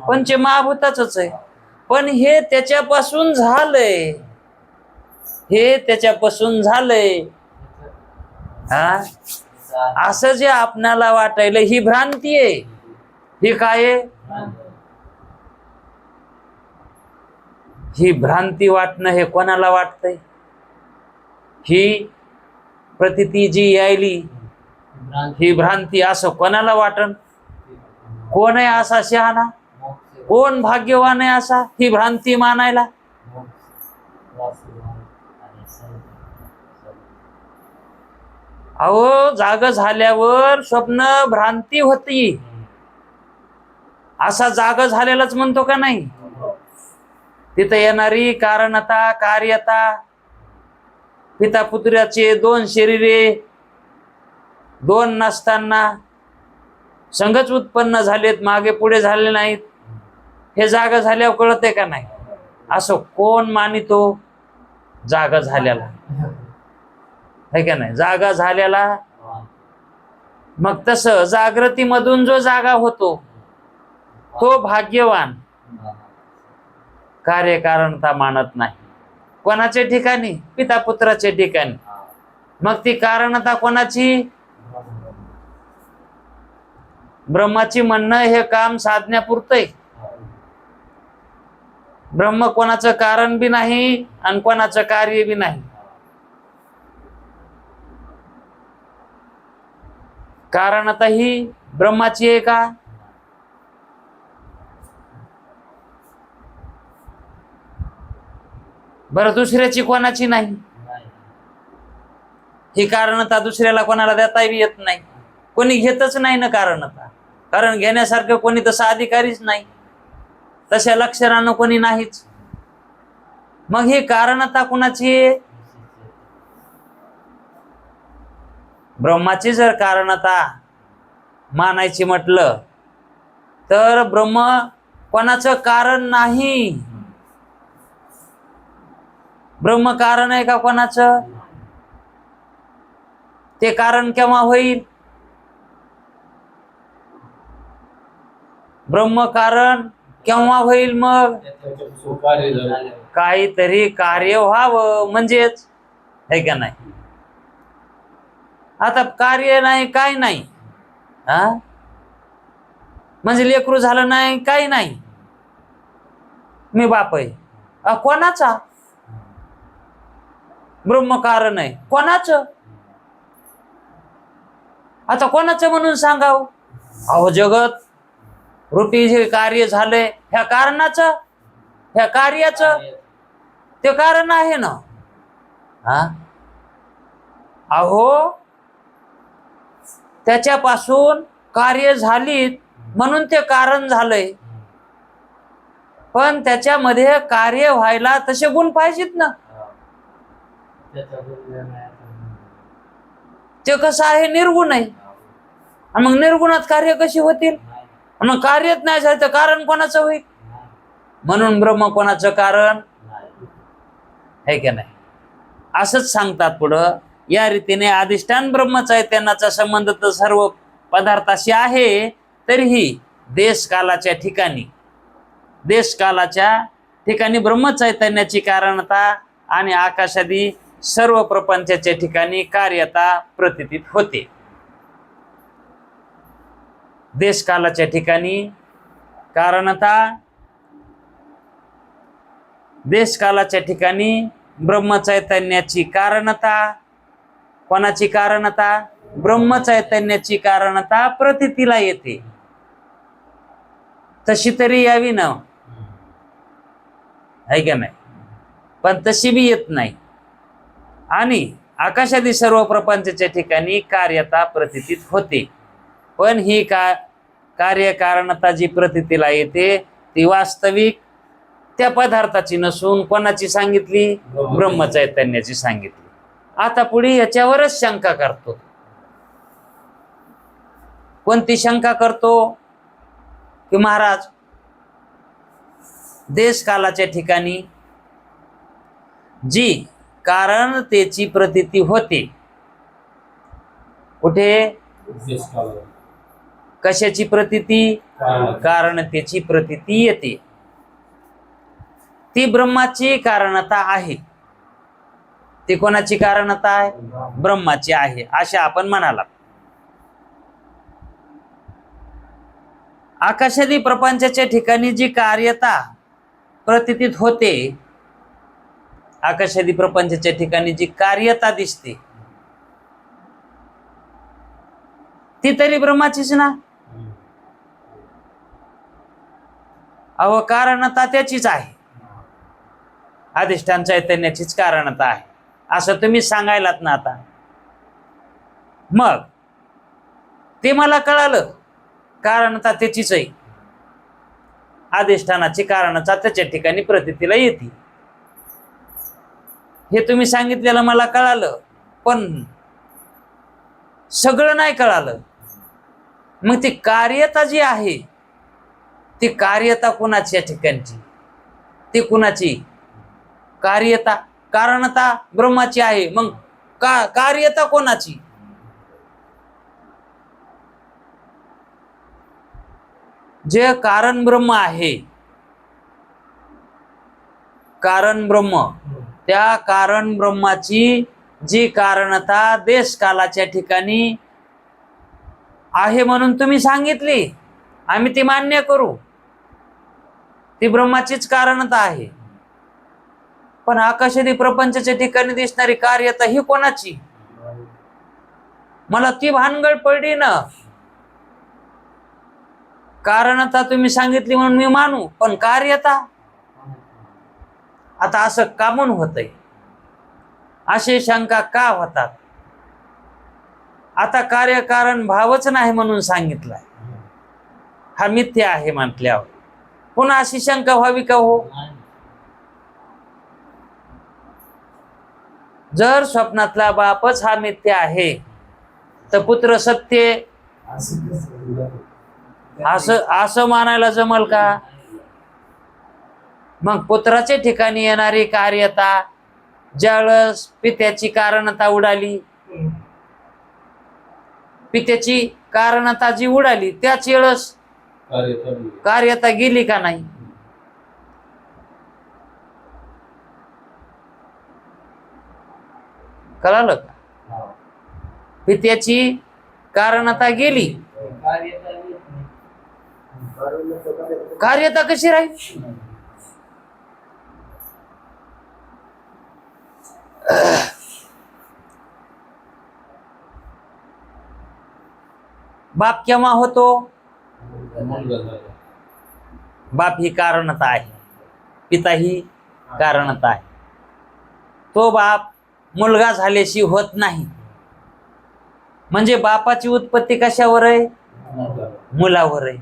पंचमहाभूताच आहे. पण हे त्याच्यापासून झालंय, हे त्याच्यापासून झालंय. हा, असं जे आपणाला वाटायला ही भ्रांती आहे. ही काय आहे? ही भ्रांती वाटणं हे कोणाला वाटतंय? ही प्रतीती जी यायली ही भ्रांती असं कोणाला वाटन? कोण आहे असा शहाणा? कोण भाग्यवान आहे असा ही भ्रांती मानायला? अहो, जाग झाल्यावर स्वप्न भ्रांती होती, असा जाग झालेलाच म्हणतो का नाही? तिथं येणारी कारणता, कार्यता, पिता पुत्राचे दोन शरीरे, दोन नसताना संघच उत्पन्न झालेत, मागे पुढे झाले नाहीत, हे जागा झाल्यावर कळते का नाही? असं कोण मानितो? जागा झाल्याला आहे का नाही? जागा झाल्याला. मग तसं जागृतीमधून जो जागा होतो तो भाग्यवान. कार्यकारणता मानत नाही. कोणाच्या ठिकाणी? पिता पुत्राच्या ठिकाणी. मग ती कारणता कोणाची? ब्रह्माची म्हणणं हे काम साधण्यापुरतंय. ब्रह्म कोणाचं कारण बी नाही आणि कोणाचं कार्य बी नाही. कारणता ही ब्रह्माची आहे का? बरं, दुसऱ्याची कोणाची नाही. ही कारणता दुसऱ्याला कोणाला देता येत नाही. कोणी घेतच नाही ना कारणता. कारण घेण्यासारखं कोणी तसा अधिकारीच नाही, तशा लक्षणानं कोणी नाहीच. मग ही कारणता कुणाची आहे? ब्रह्माची जर कारणता मानायची म्हटलं तर ब्रह्म कोणाचं कारण नाही. ब्रह्म कारण आहे का कोणाचं? ते कारण केव्हा होईल? ब्रह्म कारण केव्हा होईल? मग काहीतरी कार्य व्हावं म्हणजेच, है का नाही? आता कार्य नाही, काय नाही. हा, म्हणजे लेकरू झालं नाही, काही नाही, मी बाप आहे. कोणाचा? ब्रह्म कारण आहे. कोणाचं? आता कोणाचं म्हणून सांगावं? अहो, जगत रूपी जे कार्य झालंय ह्या कारणाचं, ह्या कार्याचं ते कारण आहे ना. हा, अहो, त्याच्यापासून कार्य झालीत म्हणून ते कारण झालंय. पण त्याच्यामध्ये कार्य व्हायला तसे गुण पाहिजेत ना. ते कसं आहे? निर्गुण आहे. आणि मग निर्गुणात कार्य कशी होतील? मग कार्यच नाही झालं तर कारण कोणाचं होईल? म्हणून ब्रह्म कोणाचं कारण आहे का नाही? असंच सांगतात पुढं. या रीतीने अधिष्ठान ब्रह्मचैतन्याचा संबंध तर सर्व पदार्थाशी आहे, तरीही देशकालाच्या ठिकाणी, देशकालाच्या ठिकाणी ब्रह्मचैतन्याची कारणता आणि आकाशादी सर्व प्रपंचाच्या ठिकाणी कार्यता प्रतीतीत होते. देशकालाच्या ठिकाणी कारणता, देशकालाच्या ठिकाणी ब्रह्मचैतन्याची कारणता. कोणाची कारणता? ब्रह्मचैतन्याची कारणता प्रतीतीला येते. तशी तरी यावी ना, आहे का नाही? पण तशी बी येत नाही. आणि आकाशादी सर्व प्रपंचाच्या ठिकाणी कार्यता प्रतीतीत होते. पण ही कार्यकारणता जी प्रतीतीला येते ती वास्तविक त्या पदार्थाची नसून कोणाची सांगितली? ब्रह्मचैतन्याची सांगितली. आता पुढे याच्यावरच शंका करतो. कोणती शंका करतो? की महाराज, देशकालाच्या ठिकाणी जी कारणतेची प्रतीती होते, कुठे? कशाची प्रतीती? कारणतेची प्रतीती येते. ती ब्रह्माची कारणता आहे. ती कोणाची कारणता आहे? ब्रह्माची आहे असे आपण म्हणाला. आकाशादी प्रपंचाच्या ठिकाणी जी कार्यता प्रतीतीत होते, आकाशादी प्रपंचाच्या ठिकाणी जी कार्यता दिसते ती तरी ब्रह्माचीच ना. अहो, कारणता त्याचीच आहे. अधिष्ठान चैतन्याचीच कारणता आहे असं तुम्ही सांगायलात ना. आता मग ते मला कळालं, कारणता त्याचीच आहे. अधिष्ठानाची कारणता त्याच्या ठिकाणी प्रतीतीला येते हे तुम्ही सांगितलेलं मला कळालं. पण सगळं नाही कळालं. मग ती कार्यता जी आहे ती कार्यता कुणाच्या ठिकाणची? ती कुणाची कार्यता? कारणता ब्रह्माची आहे. मग कार्यता कोणाची? जे कारण ब्रह्म आहे, कारण ब्रह्म, त्या कारण ब्रह्माची जी कारणता देशकालाच्या ठिकाणी आहे म्हणून तुम्ही सांगितली, आम्ही ती मान्य करू. ती ब्रह्माचीच कारणता आहे. पण आकाशादी प्रपंचाच्या ठिकाणी दिसणारी कार्यता ही कोणाची? मला ती भानगड पडली ना. कारणता तुम्ही सांगितली म्हणून मी मानू, पण कार्यता आता असं का म्हणून होतंय? अशी शंका का होतात? आता कार्यकारण भावच नाही म्हणून सांगितलाय, हा मिथ्या आहे म्हटल्यावर पुन्हा अशी शंका व्हावी का हो? जर स्वप्नातला बापच हा मिथ्या आहे तर पुत्र सत्य असं मानायला जमल का? मग पुत्राच्या ठिकाणी येणारी कार्यता ज्यावेळेस पित्याची कारणता उडाली, पित्याची कारणता जी उडाली त्याच वेळेस कार्यता गेली का नाही? कळालं का? पित्याची कारणता गेली, कार्यता कशी राहील? बाप केव्हा होतो? बाप ही कारणता आहे, पिता ही कारणता आहे. तो बाप मुलगा झाल्याशी होत नाही. म्हणजे बापाची उत्पत्ती कशावर आहे? मुलावर आहे.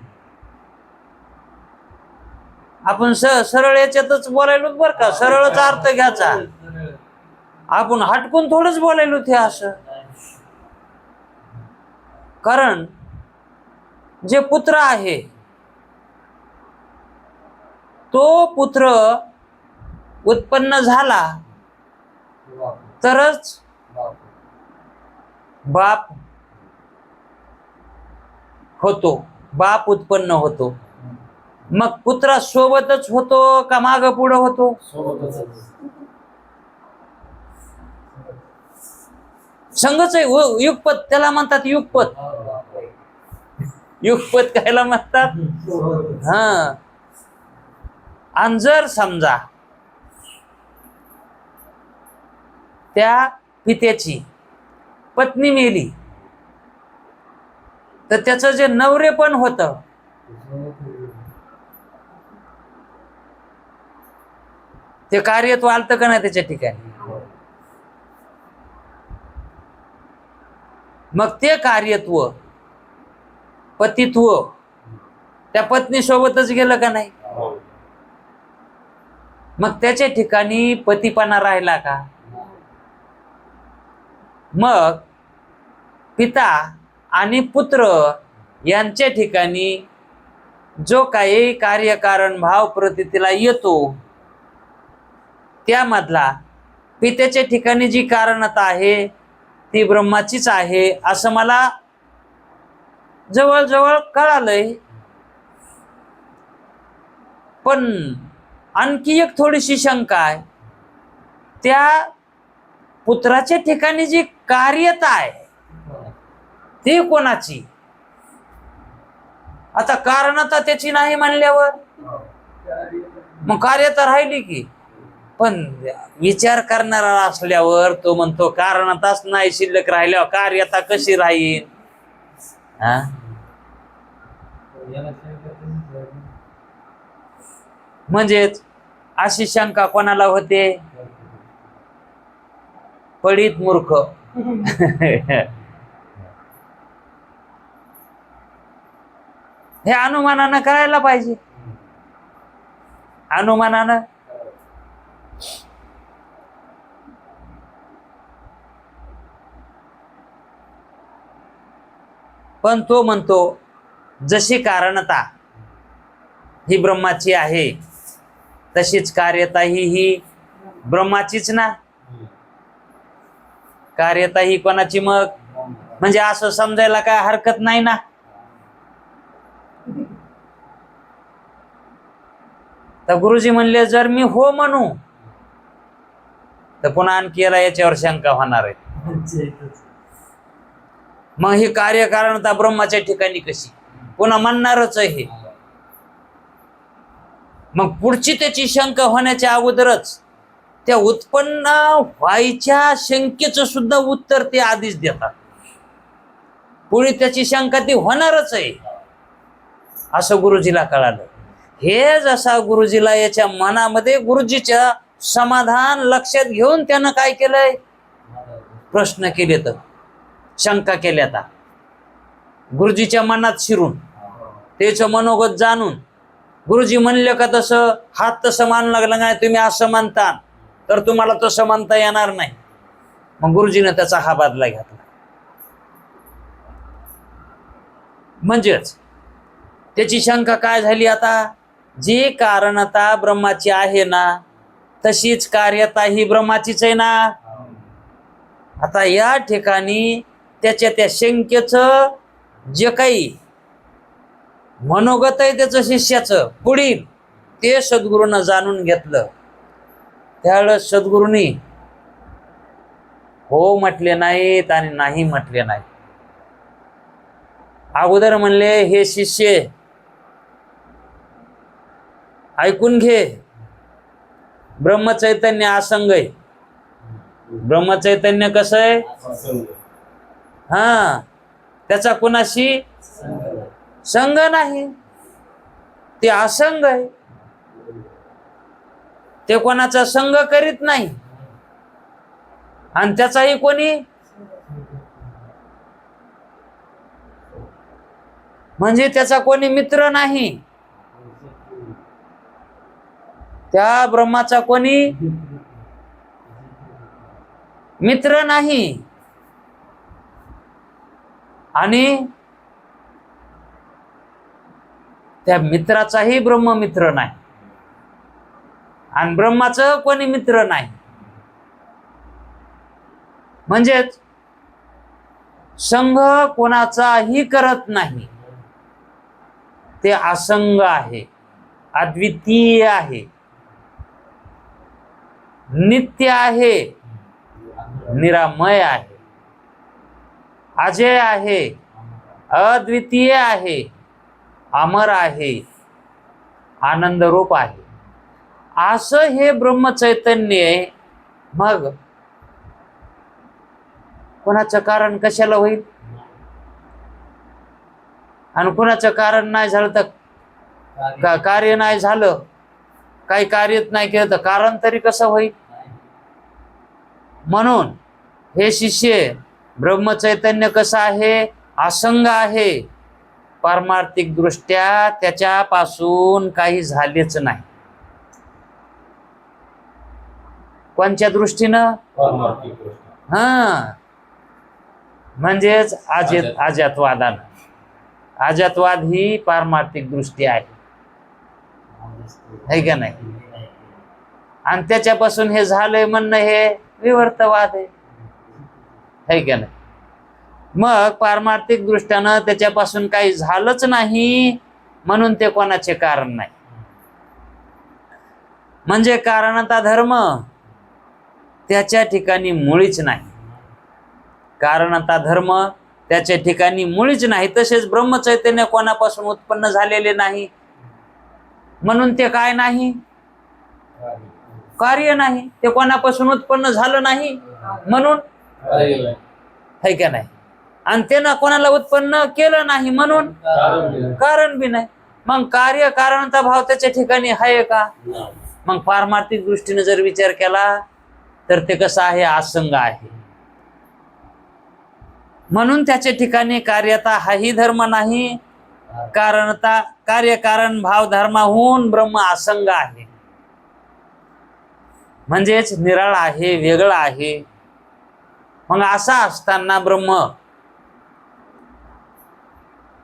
आपण सरळ याच्यातच बोलायलो बर का, सरळच अर्थ घ्यायचा. आपण हटकून थोडंच बोलायलो ते असं. कारण जे पुत्र आहे तो पुत्र उत्पन्न झाला तरच बाप होतो, बाप उत्पन्न होतो. मग पुत्रा सोबतच होतो का माग पुढं होतो? संघच आहे. युगपत त्याला म्हणतात युगपत. युगपत कायला म्हणतात? हा. आणि जर समजा त्या पित्याची पत्नी मेली तर त्याचं जे नवरे पण होत ते कार्यत्व आलतं का नाही त्याच्या ठिकाणी? मग ते कार्यत्व पतित्व त्या पत्नी सोबतच गेलं का नाही? मग त्याच्या ठिकाणी पतीपणा राहिला का? मग पिता आणि पुत्र यांच्या ठिकाणी जो काही कार्यकारण भाव प्रतीतीला येतो त्यामधला पित्याच्या ठिकाणी जी कारणता आहे ती ब्रह्माचीच आहे असं मला जवळजवळ कळालंय. पण आणखी एक थोडीशी शंका आहे. त्या पुत्राच्या ठिकाणी जी कार्यता आहे ती कोणाची? आता कारणता त्याची नाही म्हणल्यावर मग कार्यता राहिली की. पण विचार करणारा असल्यावर तो म्हणतो कारणताच नाही शिल्लक राहिल्यावर कार्यता कशी राहील? म्हणजेच अशी शंका कोणाला होते? पडित मूर्ख. हे अनुमानानं करायला पाहिजे. अनुमानानं. पण तो म्हणतो जशी कारणता ही ब्रह्माची आहे तशीच कार्यता ही ब्रह्माचीच ना. कार्यता ही कोणाची मग? म्हणजे असं समजायला काय हरकत नाही ना. तर गुरुजी म्हणले जर मी हो म्हणू तर पुन्हा आणखी याच्यावर शंका होणार आहे. मग ही कार्यकारणता ब्रह्माच्या ठिकाणी कशी? पुन्हा म्हणणारच आहे. मग पुढची त्याची शंका होण्याच्या अगोदरच त्या उत्पन्न व्हायच्या शंकेचं सुद्धा उत्तर ते आधीच देतात. पुढे त्याची शंका ती होणारच आहे असं गुरुजीला कळालं. हे जसा गुरुजीला याच्या मनामध्ये गुरुजीच्या समाधान लक्षात घेऊन त्यानं काय केलंय? प्रश्न केले, तर शंका केल्या. आता गुरुजीच्या मनात शिरून त्याचं मनोगत जाणून गुरुजी म्हणले का तसं हात तसं मान लागला नाही तुम्ही असं म्हणता तर तुम्हाला तसं म्हणता येणार नाही. मग गुरुजीने त्याचा हा बदला घेतला. म्हणजेच त्याची शंका काय झाली? आता जी कारणता ब्रह्माची आहे ना तशीच कार्यता ही ब्रह्माचीच आहे ना. आता या ठिकाणी त्याच्या त्या शंकेचं जे काही मनोगत आहे त्याचं शिष्याचं पुढील ते सद्गुरूनं जाणून घेतलं. त्यावेळेस सद्गुरूंनी हो म्हटले नाहीत आणि नाही म्हटले नाही. अगोदर म्हणले हे शिष्य ऐकून घे, ब्रह्मचैतन्य असंग आहे. ब्रह्मचैतन्य कसं आहे? हा, त्याचा कुणाशी संग नाही, ते असंग आहे. ते कोणाचा संग करीत नाही आणि त्याचाही कोणी म्हणजे त्याचा कोणी मित्र नाही. त्या ब्रह्माचा कोणी मित्र नाही आणि त्या मित्राचाही ब्रह्म मित्र नाही आणि ब्रह्माचं कोणी मित्र नाही. म्हणजेच संघ कोणाचाही करत नाही, ते असंग आहे. अद्वितीय आहे, नित्य आहे, निरामय आहे, अजय आहे, अद्वितीय आहे, अमर आहे, आनंद रूप आहे, असं हे ब्रह्मचैतन्य आहे. मग कोणाचं कारण कशाला होईल? आणि कोणाचं कारण नाही झालं तर कार्य नाही झालं, काही कार्यच नाही केलं तर कारण तरी कसं होईल? म्हणून हे शिष्य ब्रह्मचैतन्य कसं आहे? असंग आहे. पारमार्थिक दृष्ट्या त्याच्यापासून काही झालेच नाही. कोणत्या दृष्टीनं? हा, म्हणजेच अजातवादानं. अजातवाद ही पारमार्थिक दृष्टी आहे, है का नाही? आणि त्याच्यापासून हे झालंय म्हणणं हे विवर्तवाद आहे, है का नाही? मग पारमार्थिक दृष्ट्यानं त्याच्यापासून काही झालंच नाही म्हणून ते कोणाचे कारण नाही. म्हणजे कारणता धर्म त्याच्या ठिकाणी मुळीच नाही. कारणता धर्म त्याच्या ठिकाणी मुळीच नाही. तसेच ब्रह्मचैतन्य कोणापासून उत्पन्न झालेले नाही म्हणून ते काय नाही? कार्य नाही. ते कोणापासून उत्पन्न झालं नाही म्हणून, है का नाही? आणि त्यानं कोणाला उत्पन्न केलं नाही म्हणून कारण बी नाही. मग कार्य कारणता भाव त्याच्या ठिकाणी आहे का? मग पारमार्थिक दृष्टीने जर विचार केला तर ते कसं आहे? असंग आहे. म्हणून त्याच्या ठिकाणी कार्यता हाही धर्म नाही. कारणता कार्यकारण भाव धर्माहून ब्रह्म असंग आहे, म्हणजेच निराळा आहे, वेगळा आहे. मग असा असताना ब्रह्म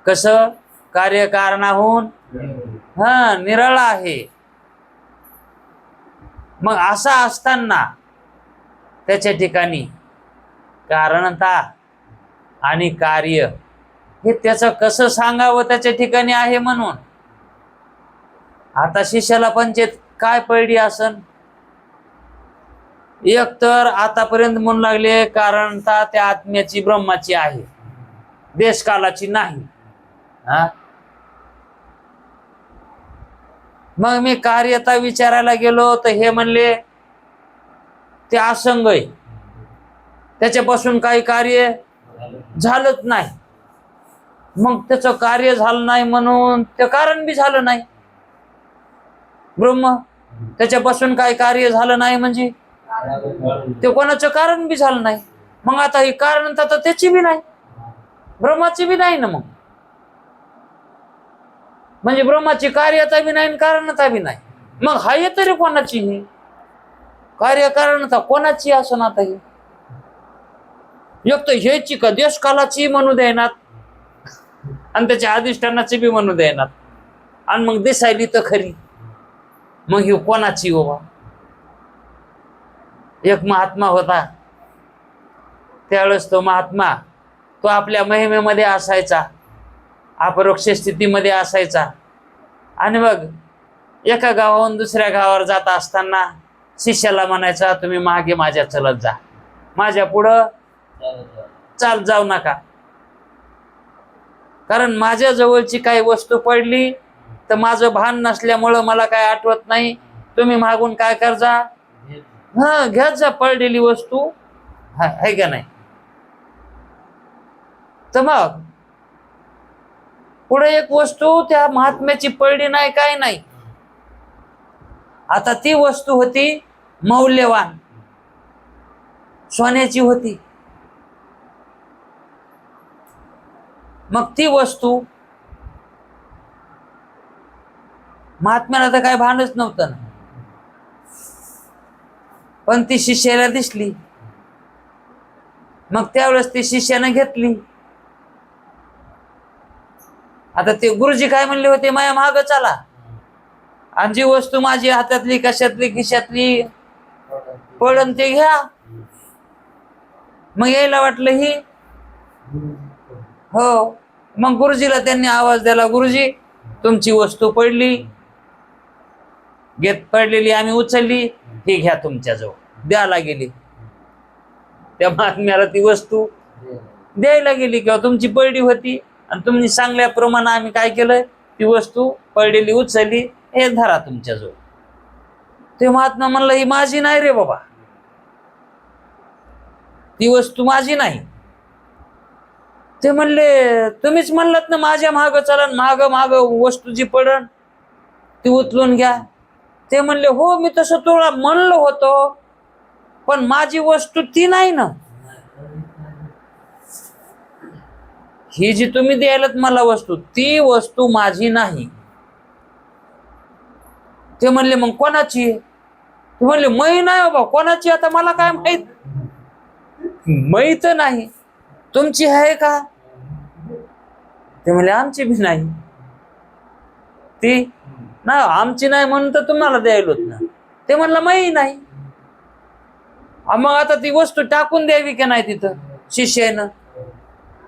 कसं? कार्यकारणाहून निराळा आहे. मग असा असताना त्याच्या ठिकाणी कारणता आणि कार्य हे त्याचं कसं सांगावं त्याच्या ठिकाणी आहे म्हणून? आता शिष्याला पंचायत काय पडली असन? एक तर आतापर्यंत म्हणू लागले कारणता त्या आत्म्याची ब्रह्माची आहे, देशकालाची नाही. मग मी कार्यता विचारायला गेलो तर हे म्हणले ते असंग आहे, त्याच्यापासून काही कार्य झालंच नाही. मग त्याचं कार्य झालं नाही म्हणून ते कारण बी झालं नाही. ब्रह्म त्याच्यापासून काही कार्य झालं नाही म्हणजे ते कोणाचं कारण बी झालं नाही. मग आता ही कारणता तर त्याची बी नाही, ब्रह्माची बी नाही ना. मग म्हणजे ब्रह्माची कार्यता बी नाही, कारणता बी नाही. मग हाय तरी कोणाची? ही कार्यकारणता कोणाची असं आता? ही एक तर ह्याची का देशकालाची म्हणू देणार आणि त्याच्या अधिष्ठानाची बी म्हणू देणार, आणि मग दिसायली तर खरी. मग ही कोणाची हो? एक महात्मा होता. त्यावेळेस तो महात्मा तो आपल्या महिमेमध्ये असायचा, अपरोक्ष स्थितीमध्ये असायचा. आणि मग एका गावाहून दुसऱ्या गावावर जात असताना शिष्याला म्हणायचा, तुम्ही मागे माझ्या चलत जा, माझ्या पुढं चाल जाऊ नका. कारण माझ्या जवळची काही वस्तू पडली तर माझं भान नसल्यामुळं मला काय आठवत नाही. तुम्ही मागून काय करजा? घ्यात जा पडलेली वस्तू, है का नाही? तर मग पुढे एक वस्तू त्या महात्म्याची पडली नाही, काय नाही. आता ती वस्तू होती मौल्यवान, सोन्याची होती. मग ती वस्तू महात्म्याला तर काय भानच नव्हतं ना, पण ती शिष्याला दिसली. मग त्यावेळेस ती शिष्यानं घेतली. आता ते गुरुजी काय म्हणले होते, माझ्या मागं चला आणि जी वस्तू माझी हातातली कशातली खिशातली पडन ते घ्या. मग यायला वाटलं ही हो. मग गुरुजीला त्यांनी आवाज दिला, गुरुजी तुमची वस्तू पडली. घेत पडलेली आम्ही उचलली, ही घ्या तुमच्याजवळ, द्यायला गेली. त्या महात्म्याला ती वस्तू द्यायला गेली किंवा तुमची पडली होती आणि तुम्ही सांगल्याप्रमाणे आम्ही काय केलं, ती वस्तू पडलेली उचलली, हे धरा तुमच्याजवळ. ते महात्मा म्हणलं ही माझी नाही रे बाबा, ती वस्तू माझी नाही. ते म्हणले तुम्हीच म्हणलात ना माझ्या माग चला, माग माग वस्तू जी पडण ती उचलून घ्या. ते म्हणले हो मी तसं तुला म्हणलो होतो, पण माझी वस्तू ती नाही ना, ही जी तुम्ही द्यायलात मला वस्तू, ती वस्तू माझी नाही. ते म्हणले मग कोणाची? ते म्हणले मै नाही बाबा, कोणाची आता मला काय माहित, मै तर नाही. तुमची आहे का? ते म्हणले आमची बी नाही. ती ना आमची नाही म्हणून तर तुम्हाला द्यायलोत ना. ते म्हणलं मै नाही. मग आता ती वस्तू टाकून द्यावी का नाही तिथं शिष्यानं?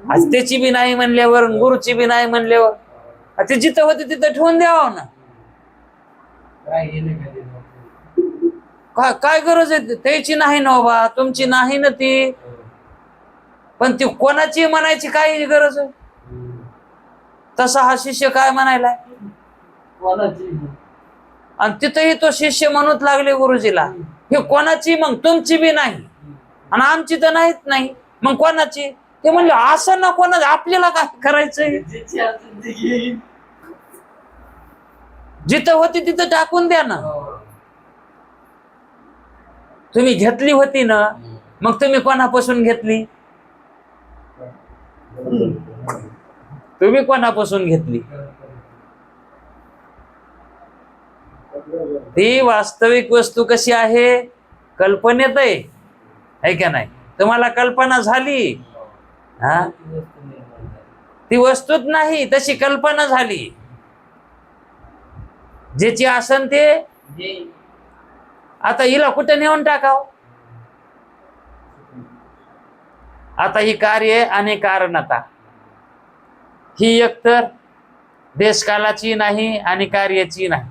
आज त्याची बी नाही म्हणल्यावर, गुरुची बी नाही म्हणल्यावर ते जिथं होते तिथं ठेवून द्यावं ना. काय गरज आहे? त्याची नाही ना बाबा, तुमची नाही ना ती, पण ती कोणाची म्हणायची काही गरज आहे? तसा हा शिष्य काय म्हणायला, आणि तिथंही तो शिष्य म्हणूच लागले गुरुजीला, हे कोणाची? मग तुमची बी नाही आणि आमची तर नाहीच नाही, मग कोणाची? ते म्हणले असं ना, कोणाची, आपल्याला काय करायचंय, जिथं होती तिथं टाकून द्या ना. तुम्ही घेतली होती ना, मग तुम्ही कोणापासून घेतली? तुम्ही कोणापासून घेतली? ती वास्तविक वस्तू कशी आहे? कल्पनेत आहे का नाही? तुम्हाला कल्पना झाली, हा, ती वस्तूच नाही, तशी कल्पना झाली. ज्याची आसन ते आता हिला कुठे नेऊन टाकाव? आता ही कार्य आणि कारणता ही एकतर देशकालाची नाही आणि कार्याची नाही,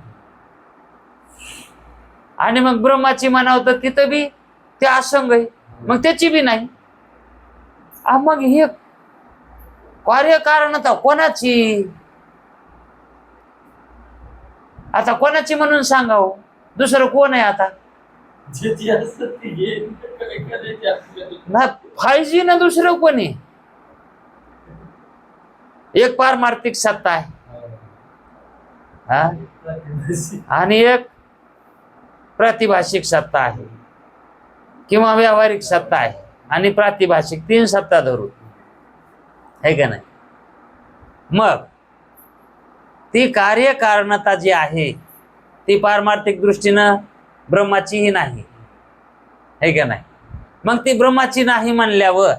आणि मग ब्रह्माची म्हणावं तर तिथं बी ते असंग आहे, मग त्याची बी नाही. मग हे कार्य कारणता कोणाची? आता कोणाची म्हणून सांगावं? दुसरं कोण आहे आता? ना पाहिजे ना, दुसरं कोणी? एक पारमार्थिक सत्ता आहे, हा, आणि एक प्रातिभाषिक सत्ता आहे किंवा व्यावहारिक सत्ता आहे आणि प्रातिभाषिक, 3 सत्ता धरू, आहे का नाही? मग ती कार्यकारणता जी आहे ती पारमार्थिक दृष्टीनं ब्रह्माचीही नाही, आहे का नाही? मग ती ब्रह्माची नाही म्हणल्यावर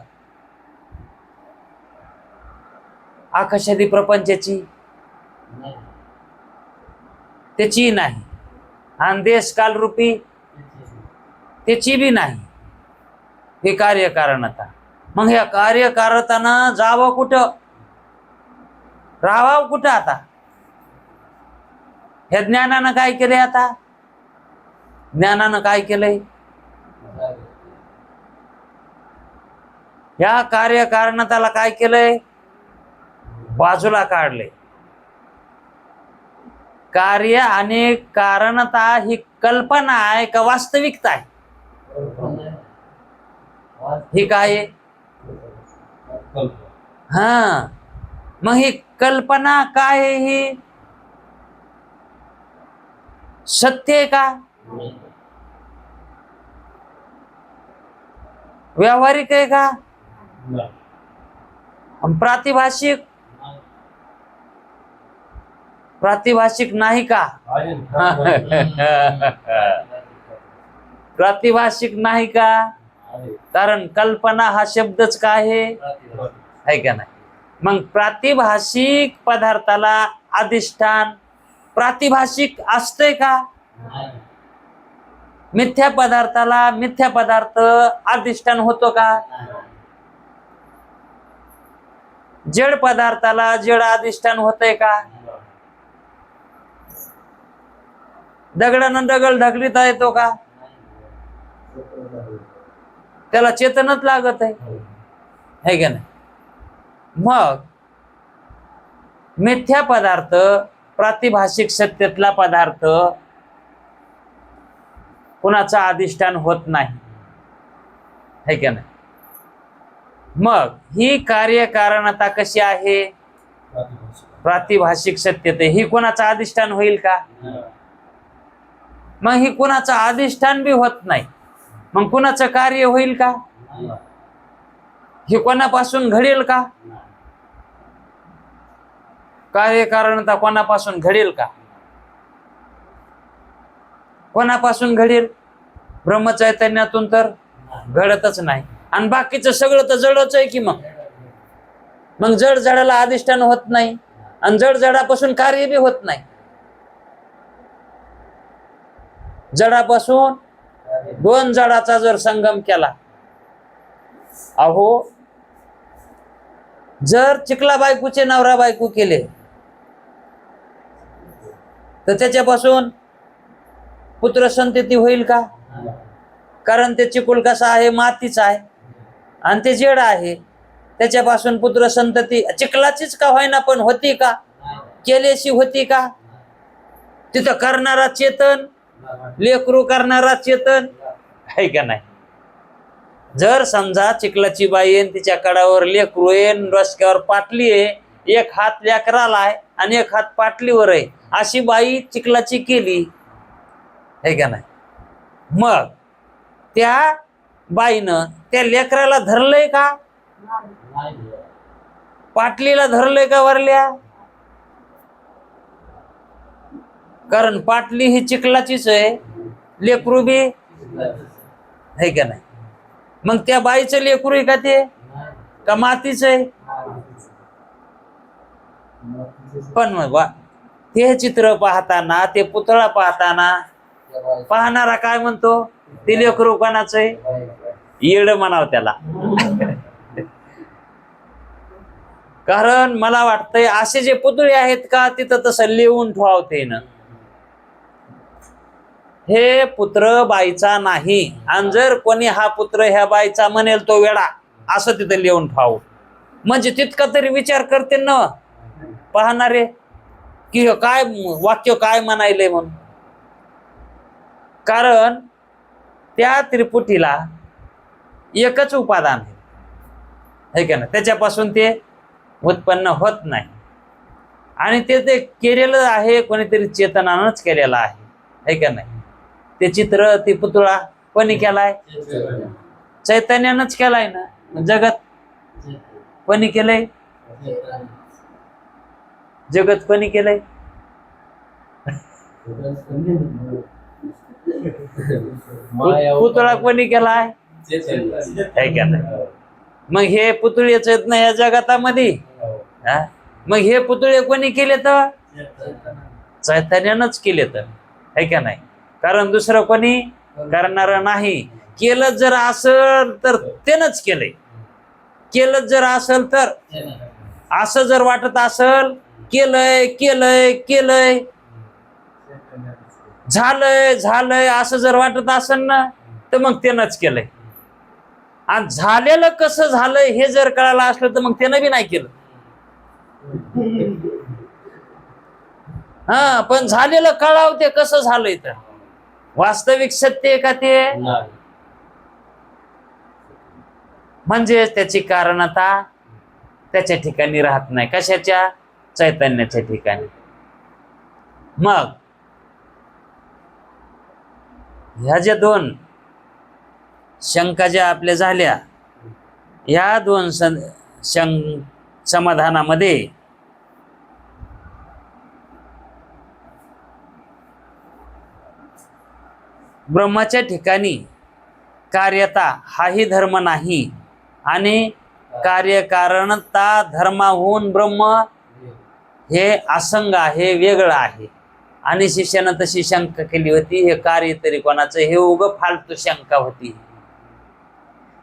आकाशादी प्रपंचाची त्याची नाही, आणि देश कालरूपी त्याची बी नाही. हे कार्यकारणता. मग ह्या कार्यकारतानं जावं कुठं, राहावं कुठं? आता ह्या ज्ञानानं काय केलंय? आता ज्ञानानं काय केलंय? ह्या कार्यकारणताला काय केलंय? बाजूला काढले. कार्य आणि कारणता ही कल्पना आहे का वास्तविकता आहे? ही काय आहे? हा, मग ही कल्पना काय आहे? ही सत्य आहे का? व्यावहारिक आहे का? प्रातिभाषिक? प्रातिभाषिक नाही का? प्रातिभाषिक नाही का? कारण कल्पना हा शब्दच काय आहे का नाही? मग प्रातिभाषिक पदार्थाला अधिष्ठान प्रातिभाषिक असतंय का? मिथ्या पदार्थाला मिथ्या पदार्थ अधिष्ठान होतो का? जड पदार्थाला जड अधिष्ठान होतंय का? दगडानं दगड ढकलीता येतो का? त्याला चेतनच लागत आहे, है का नाही? मग मिथ्या पदार्थ, प्रातिभाषिक सत्यातला पदार्थ कुणाचा अधिष्ठान होत नाही, है का नाही? मग ही कार्यकारणता कशी आहे? प्रातिभाषिक सत्यते ही कोणाचं अधिष्ठान होईल का? मग ही कुणाचं अधिष्ठान बी होत नाही, मग कुणाचं कार्य होईल का? हे कोणापासून घडेल का? कार्यकारणता कोणापासून घडेल का? कोणापासून घडेल? ब्रह्मचैतन्यातून तर घडतच नाही. आणि बाकीचं सगळं तर जडच आहे की. मग जड जडाला अधिष्ठान होत नाही आणि जड जडापासून कार्य बी होत नाही. जडापासून दोन जडाचा जर संगम केला, अहो जर चिखला बायकोचे नवरा बायको केले तर त्याच्यापासून पुत्र संतती होईल का? कारण ते चिकुल कसा आहे? मातीचा आहे आणि ते जड आहे. त्याच्यापासून पुत्र संतती चिखलाचीच का होईना पण होती का? केल्याशी होती का? तिथं करणारा चेतन, लेकरू करणारा चेतन, आहे का नाही? जर समजा चिखलाची बाई आहे, तिच्या कडावर लेकरू आहे, रस्त्यावर पाटली आहे, एक हात लेकराला आहे आणि एक हात पाटलीवर आहे, अशी बाई चिखलाची केली, आहे का नाही? मग त्या बाईनं त्या लेकराला धरलंय का? पाटलीला धरलंय का वरल्या? कारण पाटली ही चिखलाचीच आहे, लेकरू बी, आहे का नाही? मग त्या बाईचं लेकरू आहे का ते? का मातीच आहे? पण मग ते चित्र पाहताना, ते पुतळा पाहताना पाहणारा काय म्हणतो? ते लेकरू कोणाचं आहे? येड म्हणावं त्याला. कारण मला वाटतंय असे जे पुतळे आहेत का, तिथं तसं लिहून ठेवते ना, हे पुत्र बाईचा नाही, आणि जर कोणी हा पुत्र ह्या बाईचा म्हणेल तो वेडा, असं तिथं लिहून ठेवू. म्हणजे तितका तरी विचार करते ना पाहणारे की काय वाक्य काय म्हणायलंय म्हणून. कारण त्या त्रिपुटीला एकच उपादान आहे का ना, त्याच्यापासून ते उत्पन्न होत नाही. आणि ते केलेलं आहे कोणीतरी चेतनानंच केलेलं आहे का नाही? ते चित्र, ते पुतळा कोणी केलाय? चैतन्यानंच केलाय ना. जगत कोणी केलंय? जगत कोणी केलंय? पुतळा कोणी केलाय? का नाही? मग हे पुतळेच आहेत ना या जगतामध्ये. मग हे पुतळे कोणी केले? तर चैतन्यानंच केले तर, है का नाही? कारण दुसरं कोणी करणार नाही. केलं जर असल तर त्यानंच केलंय. केलं जर असल तर, असं जर वाटत असल केलंय केलंय केलंय, झालंय झालंय असं जर वाटत असेल ना, तर मग त्यानंच केलंय. आणि झालेलं कसं झालंय हे जर कळालं असलं तर मग त्यानं बी नाही केलं. हा, पण झालेलं कळावं ते कसं झालंय तर वास्तविक सत्य आहे का ते? म्हणजे त्याची कारणता त्याच्या ठिकाणी राहत नाही. कशाच्या? चैतन्याच्या ठिकाणी. मग ह्या ज्या दोन शंका ज्या आपल्या झाल्या, या दोन समाधानामध्ये ब्रह्माच्या ठिकाणी कार्यता हाही धर्म नाही आणि कार्यकारणता धर्माहून ब्रह्म हे असंग आहे, वेगळं आहे. आणि शिष्यानं तशी शंका केली होती, हे कार्य तरी कोणाचं? हे उग फालतू शंका होती.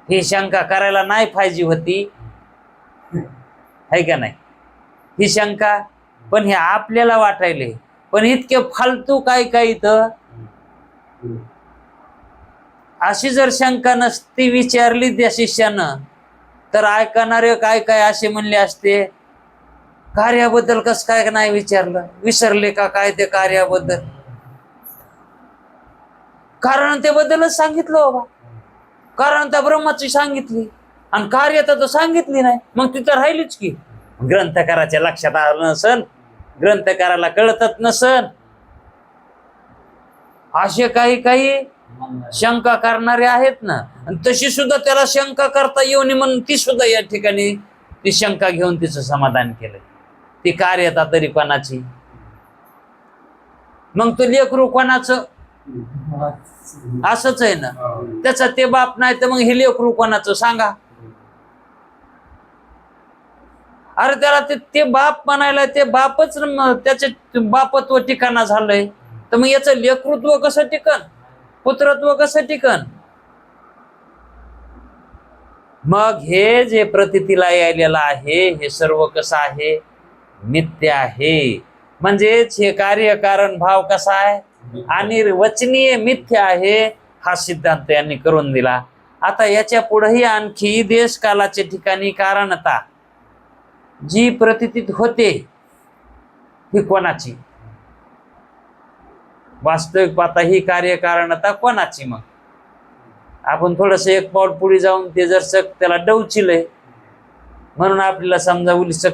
ही शंका करायला नाही पाहिजे होती, है का नाही? ही शंका पण हे आपल्याला वाटायले, पण इतके फालतू काय काय इथं अशी जर शंका नसती विचारली त्या शिष्यानं तर ऐकणारे काय काय असे म्हणले असते, कार्याबद्दल कस काय नाही विचारलं, विसरले का काय ते कार्याबद्दल? कारण ते बद्दलच सांगितलं बाबा, कारण त्या ब्रह्माची सांगितली आणि कार्य तर सांगितली नाही, मग तिथं राहिलीच की. ग्रंथकाराच्या लक्षात आलं नसन, ग्रंथकाराला कळतच नसन, असे काही काही शंका करणारे आहेत ना. आणि तशी सुद्धा त्याला शंका करता येऊ नये म्हणून ती सुद्धा या ठिकाणी ती शंका घेऊन तिचं समाधान केलं. ती कार्यता तरी कोणाची? मग तो लेकरू कोणाचं? असंच आहे ना. त्याचा ते बाप नाही तर मग हे लेकरू कोणाचं सांगा? अरे त्याला ते बाप म्हणायला ते बापच त्याचे बापत्व ठिकाणा झालंय, तर मग याचं लेकृत्व कसं टिकन, पुत्रत्व कसं टिकन? मग हे जे प्रतीतीला यायलेलं आहे हे सर्व कसं आहे? नित्य आहे. म्हणजेच हे कार्यकारण भाव कसा आहे? अनिर्वचनीय मिथ्या आहे, हा सिद्धांत यांनी करून दिला. आता याच्या पुढेही आणखी देश कालाच्या ठिकाणी कारणता जी प्रतीतीत होते ही कोणाची? वास्तविक पाहता ही कार्यकारणता कोणाची? मग आपण थोडस एक पाऊल पुढे जाऊन ते जर त्याला डवचिलंय म्हणून आपल्याला समजा उलसक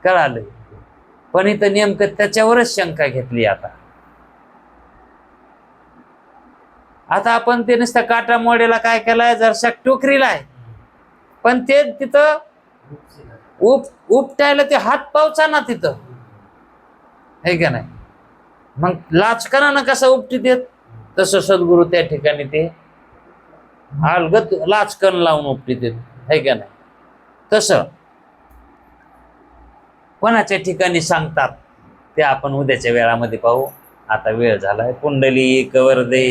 कळालंय, पण इथं नेमकं त्याच्यावरच शंका घेतली. आता आपण ते नुसतं काटा मोडेला काय केलाय, जरशा टोकरीला आहे, पण ते तिथं उपटायला ते हात पावचा ना तिथं, है का नाही? मग लाचकारानं कसं उपटी देत, तसं सद्गुरु त्या ठिकाणी ते अलगत लाचकन लावून उपटी देत, है का नाही? तसं कोणाच्या ठिकाणी सांगतात ते आपण उद्याच्या वेळामध्ये पाहू. आता वेळ झालाय. कुंडली कवरदे.